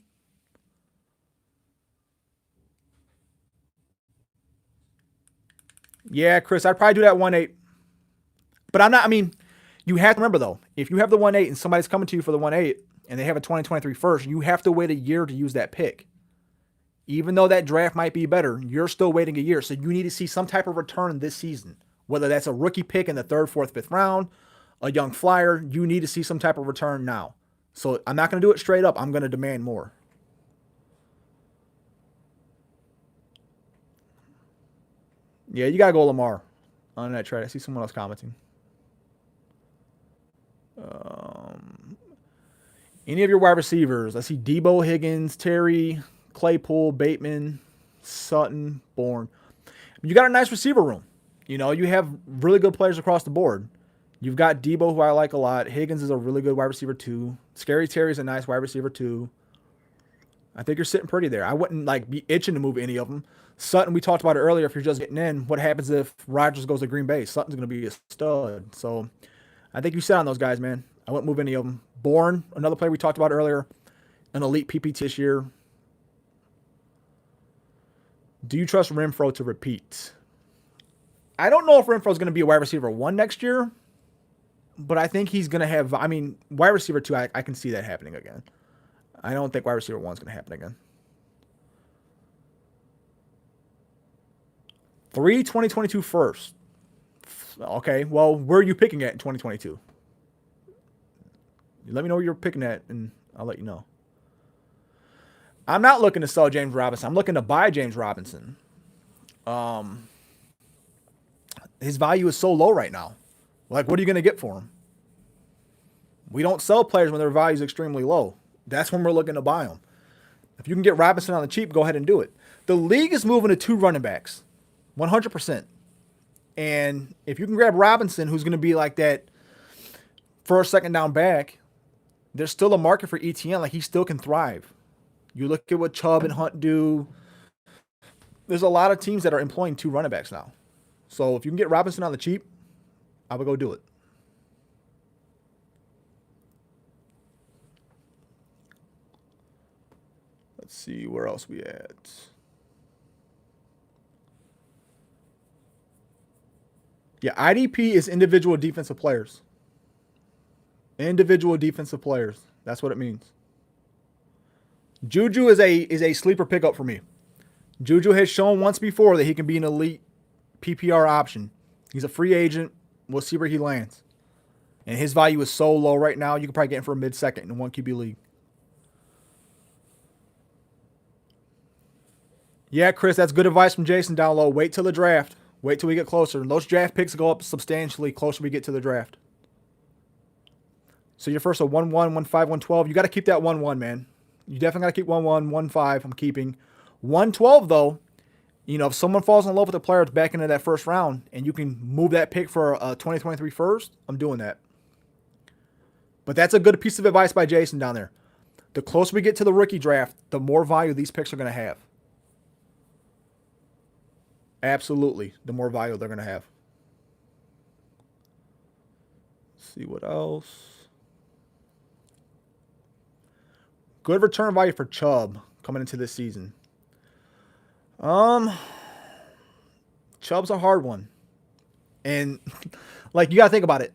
Yeah, Chris, I'd probably do that 1-8. But you have to remember, though, if you have the 1-8 and somebody's coming to you for the 1-8 and they have a 2023 first, you have to wait a year to use that pick. Even though that draft might be better, you're still waiting a year. So you need to see some type of return this season. Whether that's a rookie pick in the 3rd, 4th, 5th round, a young flyer, you need to see some type of return now. So I'm not going to do it straight up. I'm going to demand more. Yeah, you got to go Lamar on that trade. I see someone else commenting. Any of your wide receivers? I see Debo, Higgins, Terry, Claypool, Bateman, Sutton, Bourne. You got a nice receiver room. You know, you have really good players across the board. You've got Debo, who I like a lot. Higgins is a really good wide receiver too. Scary Terry's a nice wide receiver too. I think you're sitting pretty there. I wouldn't be itching to move any of them. Sutton, we talked about it earlier. If you're just getting in, what happens if Rodgers goes to Green Bay? Sutton's going to be a stud. So I think you sit on those guys, man. I wouldn't move any of them. Bourne, another player we talked about earlier, an elite PPT this year. Do you trust Renfrow to repeat? I don't know if Renfro's going to be a wide receiver 1 next year, but I think he's going to have, wide receiver 2, I can see that happening again. I don't think wide receiver 1 is going to happen again. 3 2022 first. Okay, well, where are you picking at in 2022? Let me know where you're picking at, and I'll let you know. I'm not looking to sell James Robinson. I'm looking to buy James Robinson. His value is so low right now. Like, what are you going to get for him? We don't sell players when their value is extremely low. That's when we're looking to buy them. If you can get Robinson on the cheap, go ahead and do it. The league is moving to 2 running backs, 100%. And if you can grab Robinson, who's going to be like that first, second down back, there's still a market for ETN. Like, he still can thrive. You look at what Chubb and Hunt do. There's a lot of teams that are employing 2 running backs now. So if you can get Robinson on the cheap, I would go do it. Let's see where else we at. Yeah, IDP is individual defensive players. Individual defensive players. That's what it means. Juju is a sleeper pickup for me. Juju has shown once before that he can be an elite PPR option. He's a free agent. We'll see where he lands. And his value is so low right now, you could probably get him for a mid-second in a 1 QB league. Yeah, Chris, that's good advice from Jason down low. Wait till the draft. Wait till we get closer. And those draft picks go up substantially closer we get to the draft. So you're first a 1-1, 1-5, 1-12. You got to keep that 1-1, man. You definitely got to keep 1-1, 1-5. I'm keeping 1-12 though. If someone falls in love with a player that's back into that first round and you can move that pick for a 2023 first, I'm doing that. But that's a good piece of advice by Jason down there. The closer we get to the rookie draft, the more value these picks are going to have. Absolutely, the more value they're going to have. Let's see what else. Good return value for Chubb coming into this season. Chubb's a hard one. And you got to think about it.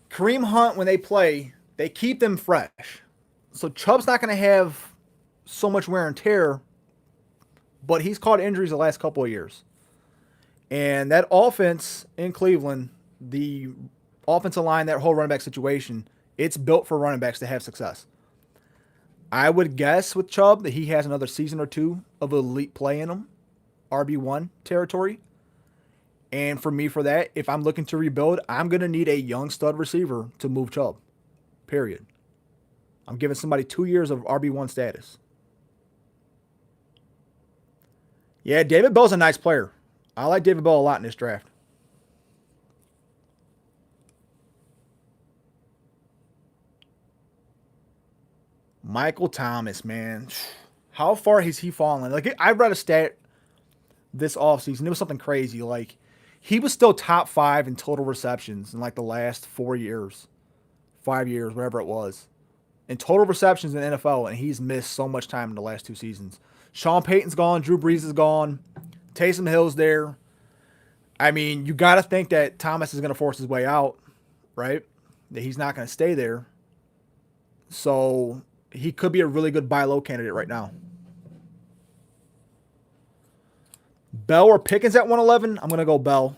Kareem Hunt, when they play, they keep them fresh. So Chubb's not going to have so much wear and tear, but he's caught injuries the last couple of years. And that offense in Cleveland, the offensive line, that whole running back situation, it's built for running backs to have success. I would guess with Chubb that he has another season or two of elite play in him, RB1 territory. And for me, for that, if I'm looking to rebuild, I'm going to need a young stud receiver to move Chubb, period. I'm giving somebody 2 years of RB1 status. Yeah, David Bell's a nice player. I like David Bell a lot in this draft. Michael Thomas, man. How far has he fallen? I read a stat this offseason. It was something crazy. He was still top 5 in total receptions in the last 4 years, 5 years, whatever it was. In total receptions in the NFL, and he's missed so much time in the last 2 seasons. Sean Payton's gone. Drew Brees is gone. Taysom Hill's there. I mean, you got to think that Thomas is going to force his way out, right? That he's not going to stay there. So he could be a really good buy low candidate right now. Bell or Pickens at 111? I'm going to go Bell.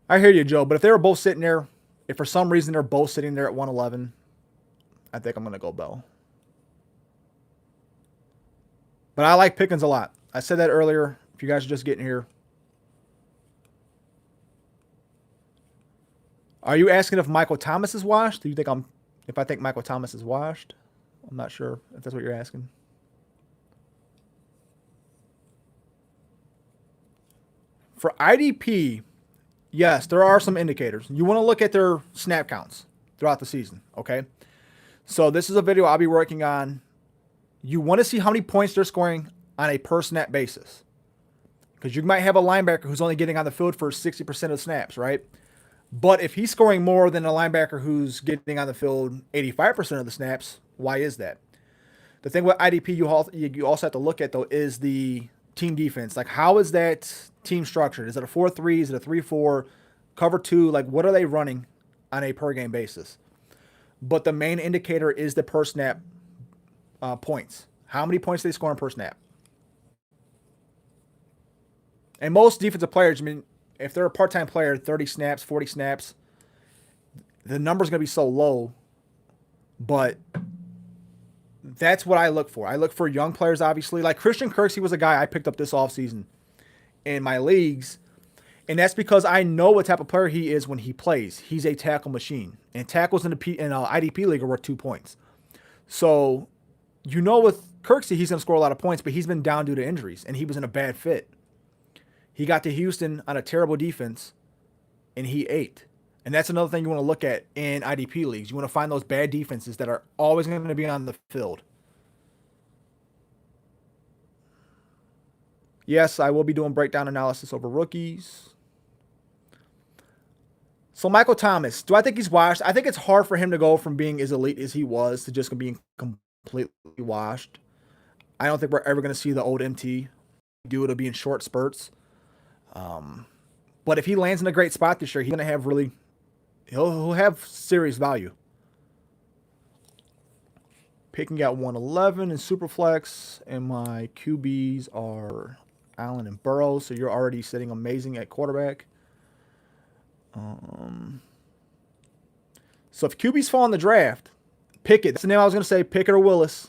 I hear you, Joe, but if they were both sitting there, if for some reason they're both sitting there at 111, I think I'm going to go Bell. But I like Pickens a lot. I said that earlier, if you guys are just getting here. Are you asking if Michael Thomas is washed? Do you think if I think Michael Thomas is washed? I'm not sure if that's what you're asking. For IDP, yes, there are some indicators. You want to look at their snap counts throughout the season, okay? So this is a video I'll be working on. You want to see how many points they're scoring on a per snap basis. Because you might have a linebacker who's only getting on the field for 60% of snaps, right? But if he's scoring more than a linebacker who's getting on the field 85% of the snaps, why is that? The thing with IDP you also have to look at, though, is the team defense. How is that team structured? Is it a 4-3? Is it a 3-4? Cover 2? What are they running on a per game basis? But the main indicator is the per snap points. How many points do they score per snap? And most defensive players, if they're a part-time player, 30 snaps, 40 snaps, the number's going to be so low. But that's what I look for. I look for young players, obviously. Christian Kirksey was a guy I picked up this offseason in my leagues. And that's because I know what type of player he is when he plays. He's a tackle machine. And tackles in an IDP league are worth 2 points. So, with Kirksey, he's going to score a lot of points, but he's been down due to injuries, and he was in a bad fit. He got to Houston on a terrible defense, and he ate. And that's another thing you want to look at in IDP leagues. You want to find those bad defenses that are always going to be on the field. Yes, I will be doing breakdown analysis over rookies. So Michael Thomas, do I think he's washed? I think it's hard for him to go from being as elite as he was to just being completely washed. I don't think we're ever going to see the old MT do it. It'll be in short spurts. But if he lands in a great spot this year, he's going to have he'll have serious value. picking at 111 in Superflex, and my QBs are Allen and Burrow, so you're already sitting amazing at quarterback. So if QBs fall in the draft, Pickett. That's the name I was going to say, Pickett or Willis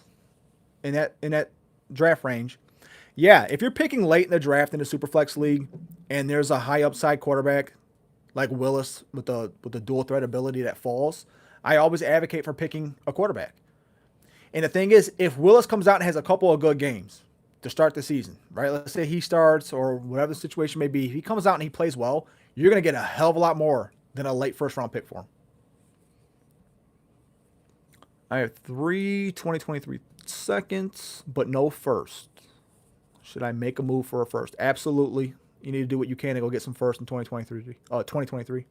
in that draft range. Yeah, if you're picking late in the draft in a Superflex league and there's a high upside quarterback like Willis with the dual threat ability that falls, I always advocate for picking a quarterback. And the thing is, if Willis comes out and has a couple of good games to start the season, right? Let's say he starts or whatever the situation may be. If he comes out and he plays well, you're going to get a hell of a lot more than a late first-round pick for him. I have 3 2023 seconds, but no first. Should I make a move for a first? Absolutely. You need to do what you can to go get some first in 2023.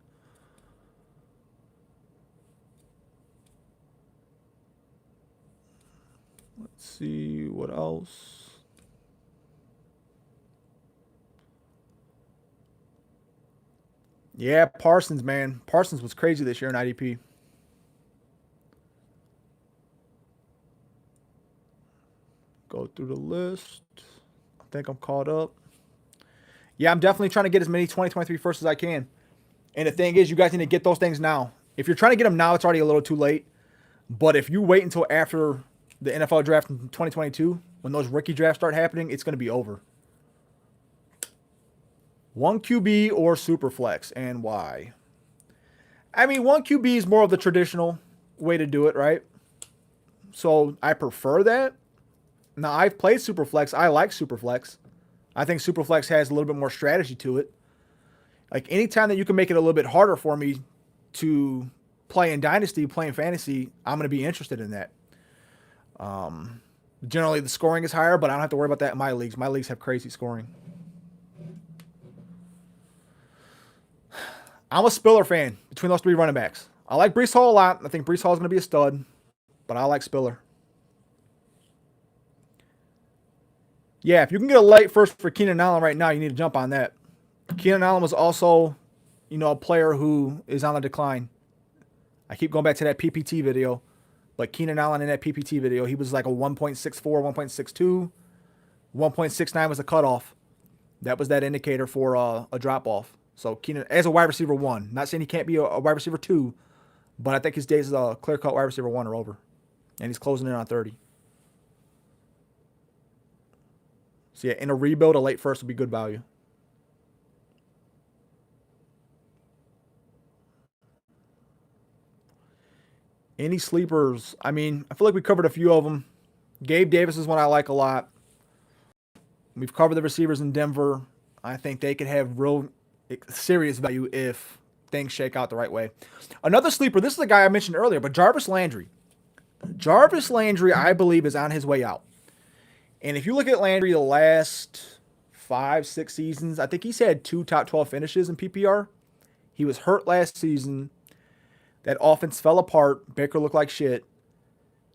Let's see what else. Yeah, Parsons, man. Parsons was crazy this year in IDP. Go through the list. I think I'm caught up. Yeah, I'm definitely trying to get as many 2023 firsts as I can. And the thing is, you guys need to get those things now. If you're trying to get them now, it's already a little too late. But if you wait until after the NFL draft in 2022, when those rookie drafts start happening, it's going to be over. 1 QB or Superflex, and why? I mean, 1 QB is more of the traditional way to do it, right? So I prefer that. Now, I've played Superflex. I like Superflex. I think Superflex has a little bit more strategy to it. Like, anytime that you can make it a little bit harder for me to play in Dynasty, play in Fantasy, I'm going to be interested in that. Generally, the scoring is higher, but I don't have to worry about that in my leagues. My leagues have crazy scoring. I'm a Spiller fan between those 3 running backs. I like Breece Hall a lot. I think Breece Hall is going to be a stud, but I like Spiller. Yeah, if you can get a late first for Keenan Allen right now, you need to jump on that. Keenan Allen was also, a player who is on the decline. I keep going back to that PPT video, but Keenan Allen in that PPT video, he was like a 1.64, 1.62, 1.69 was the cutoff. That was that indicator for a drop-off. So Keenan, as a wide receiver 1, not saying he can't be a wide receiver 2, but I think his days as a clear-cut wide receiver 1 are over, and he's closing in on 30. So, yeah, in a rebuild, a late first would be good value. Any sleepers? I mean, I feel like we covered a few of them. Gabe Davis is one I like a lot. We've covered the receivers in Denver. I think they could have real serious value if things shake out the right way. Another sleeper, this is the guy I mentioned earlier, but Jarvis Landry. Jarvis Landry, I believe, is on his way out. And if you look at Landry the last 5-6 seasons, I think he's had 2 top 12 finishes in PPR. He was hurt last season. That offense fell apart. Baker looked like shit.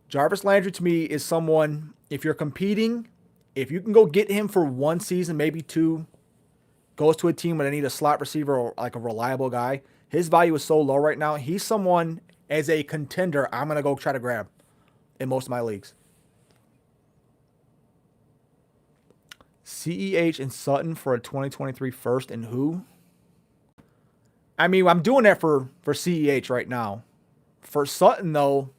Jarvis Landry, to me, is someone, if you're competing, if you can go get him for 1 season, maybe 2, goes to a team where they need a slot receiver or like a reliable guy, his value is so low right now. He's someone, as a contender, I'm going to go try to grab in most of my leagues. CEH and Sutton for a 2023 first, and who? I mean, I'm doing that for CEH right now. For Sutton, though,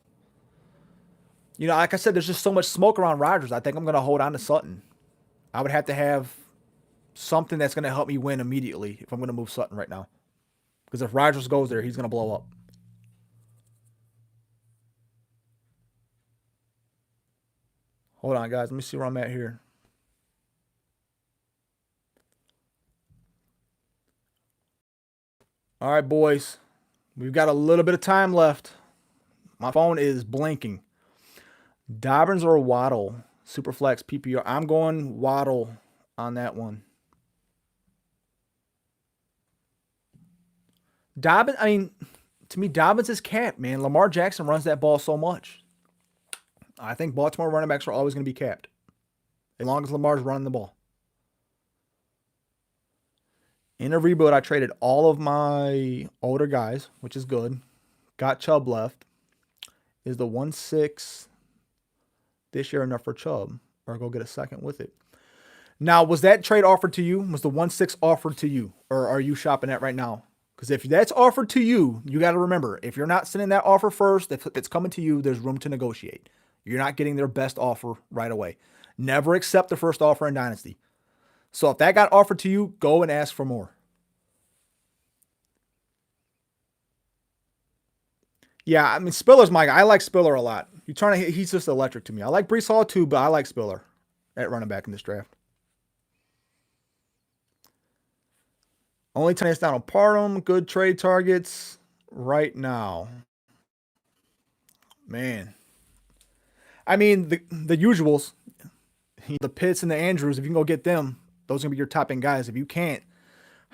like I said, there's just so much smoke around Rodgers. I think I'm going to hold on to Sutton. I would have to have something that's going to help me win immediately if I'm going to move Sutton right now. Because if Rodgers goes there, he's going to blow up. Hold on, guys. Let me see where I'm at here. All right, boys. We've got a little bit of time left. My phone is blinking. Dobbins or Waddle? Superflex PPR. I'm going Waddle on that one. Dobbins, I mean, to me, Dobbins is capped, man. Lamar Jackson runs that ball so much. I think Baltimore running backs are always going to be capped as long as Lamar's running the ball. In a rebuild, I traded all of my older guys, which is good. Got Chubb left. Is the 1-6. this year enough for Chubb, or go get a second with it. Now, was that trade offered to you? Was the 1-6 offered to you, or are you shopping that right now? Because if that's offered to you, you got to remember, if you're not sending that offer first, if it's coming to you, there's room to negotiate. You're not getting their best offer right away. Never accept the first offer in Dynasty. So if that got offered to you, go and ask for more. Yeah, I mean, Spiller's my guy. I like Spiller a lot. He's just electric to me. I like Breece Hall too, but I like Spiller at running back in this draft. Only tennis down on Parham. Good trade targets right now. Man. I mean, the usuals. The Pitts and the Andrews, if you can go get them, those are going to be your top end guys. If you can't,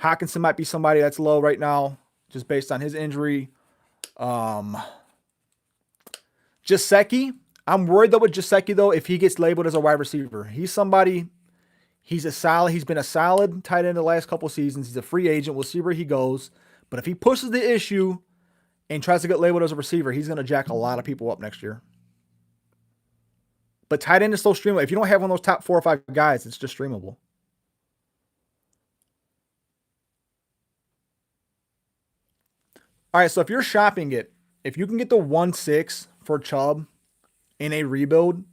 Hockenson might be somebody that's low right now, just based on his injury. Gesicki, I'm worried though with Gesicki though, if he gets labeled as a wide receiver. He's been a solid tight end the last couple seasons. He's a free agent. We'll see where he goes. But if he pushes the issue and tries to get labeled as a receiver, he's going to jack a lot of people up next year. But tight end is so streamable. If you don't have one of those top 4 or 5 guys, it's just streamable. All right, so if you're shopping it, if you can get the 1-6 for Chubb in a rebuild,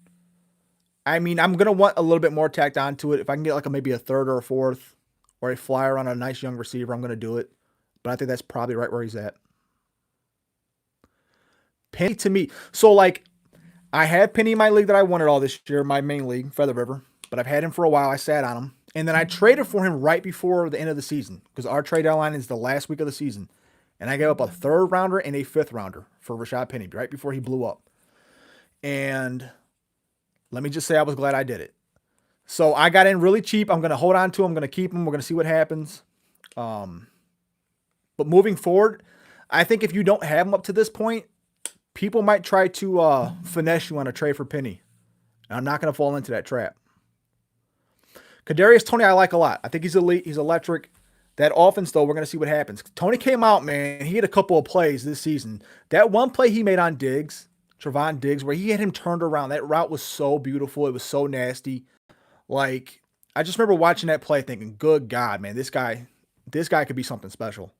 I mean, I'm going to want a little bit more tacked onto it. If I can get maybe a 3rd or a 4th or a flyer on a nice young receiver, I'm going to do it. But I think that's probably right where he's at. Penny to me. So, I had Penny in my league that I wanted all this year, my main league, Feather River. But I've had him for a while. I sat on him. And then I traded for him right before the end of the season because our trade deadline is the last week of the season. And I gave up a 3rd rounder and a 5th rounder for Rashad Penny right before he blew up. And let me just say I was glad I did it. So I got in really cheap. I'm going to hold on to him. I'm going to keep him. We're going to see what happens. But moving forward, I think if you don't have him up to this point, people might try to finesse you on a trade for Penny. And I'm not going to fall into that trap. Kadarius Toney I like a lot. I think he's elite. He's electric. That offense, though, we're going to see what happens. Toney came out, man. He had a couple of plays this season. That one play he made on Diggs, Trevon Diggs, where he had him turned around. That route was so beautiful. It was so nasty. I just remember watching that play thinking, good God, man, this guy could be something special.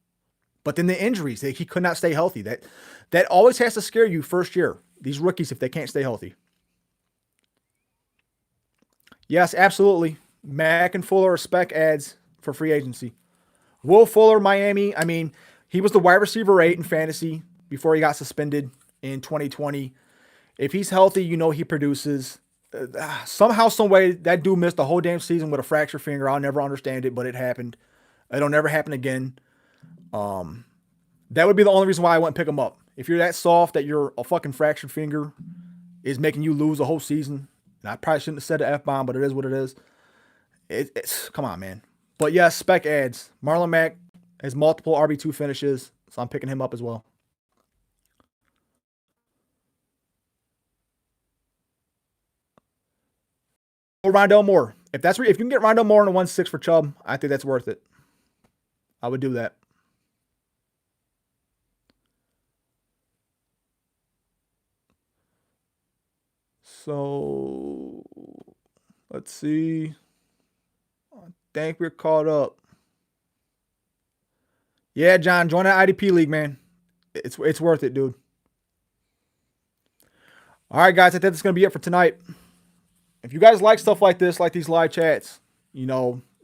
But then the injuries, he could not stay healthy. That always has to scare you first year. These rookies, if they can't stay healthy. Yes, absolutely. Mack and Fuller are spec ads for free agency. Will Fuller, Miami, I mean, he was the wide receiver 8 in fantasy before he got suspended in 2020. If he's healthy, he produces. Somehow, some way, that dude missed the whole damn season with a fractured finger. I'll never understand it, but it happened. It'll never happen again. That would be the only reason why I wouldn't pick him up. If you're that soft that your a fucking fractured finger is making you lose a whole season, and I probably shouldn't have said the F-bomb, but it is what it is. It's come on, man. But yes, spec ads. Marlon Mack has multiple RB2 finishes, so I'm picking him up as well. Rondell Moore. If you can get Rondell Moore in a 1-6 for Chubb, I think that's worth it. I would do that. So let's see. I think we're caught up. Yeah, John, join that IDP league, man. It's worth it, dude. All right, guys, I think that's going to be it for tonight. If you guys like stuff like this, like these live chats,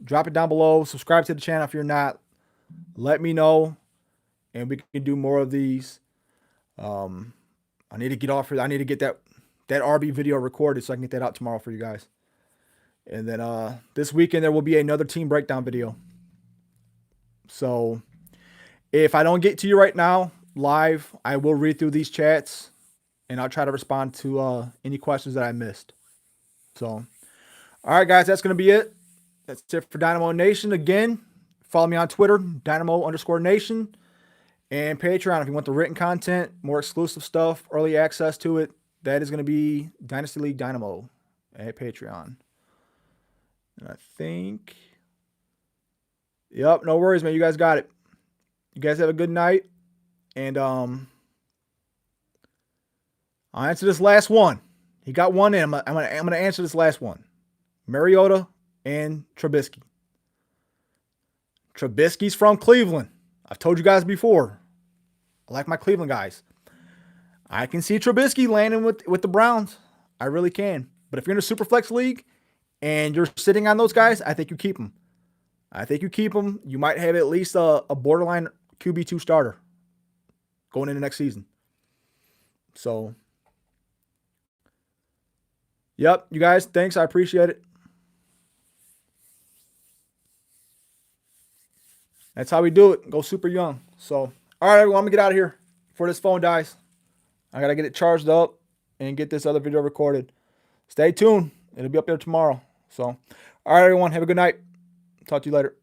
drop it down below. Subscribe to the channel if you're not. Let me know, and we can do more of these. I need to get off here. I need to get that RB video recorded so I can get that out tomorrow for you guys. And then this weekend there will be another team breakdown video. So if I don't get to you right now live, I will read through these chats and I'll try to respond to any questions that I missed. So, all right, guys, that's going to be it. That's it for Dynamo Nation. Again, follow me on Twitter, Dynamo_Nation, and Patreon. If you want the written content, more exclusive stuff, early access to it, that is going to be Dynasty League Dynamo at Patreon. And I think, yep, no worries, man. You guys got it. You guys have a good night. And I'll answer this last one. He got one in. I'm gonna answer this last one. Mariota and Trubisky. Trubisky's from Cleveland. I've told you guys before. I like my Cleveland guys. I can see Trubisky landing with the Browns. I really can. But if you're in a Superflex league and you're sitting on those guys, I think you keep them. You might have at least a borderline QB2 starter going into next season. So, yep, you guys, thanks. I appreciate it. That's how we do it. Go super young. So, all right, everyone, I'm going to get out of here before this phone dies. I got to get it charged up and get this other video recorded. Stay tuned. It'll be up there tomorrow. So, all right, everyone, have a good night. Talk to you later.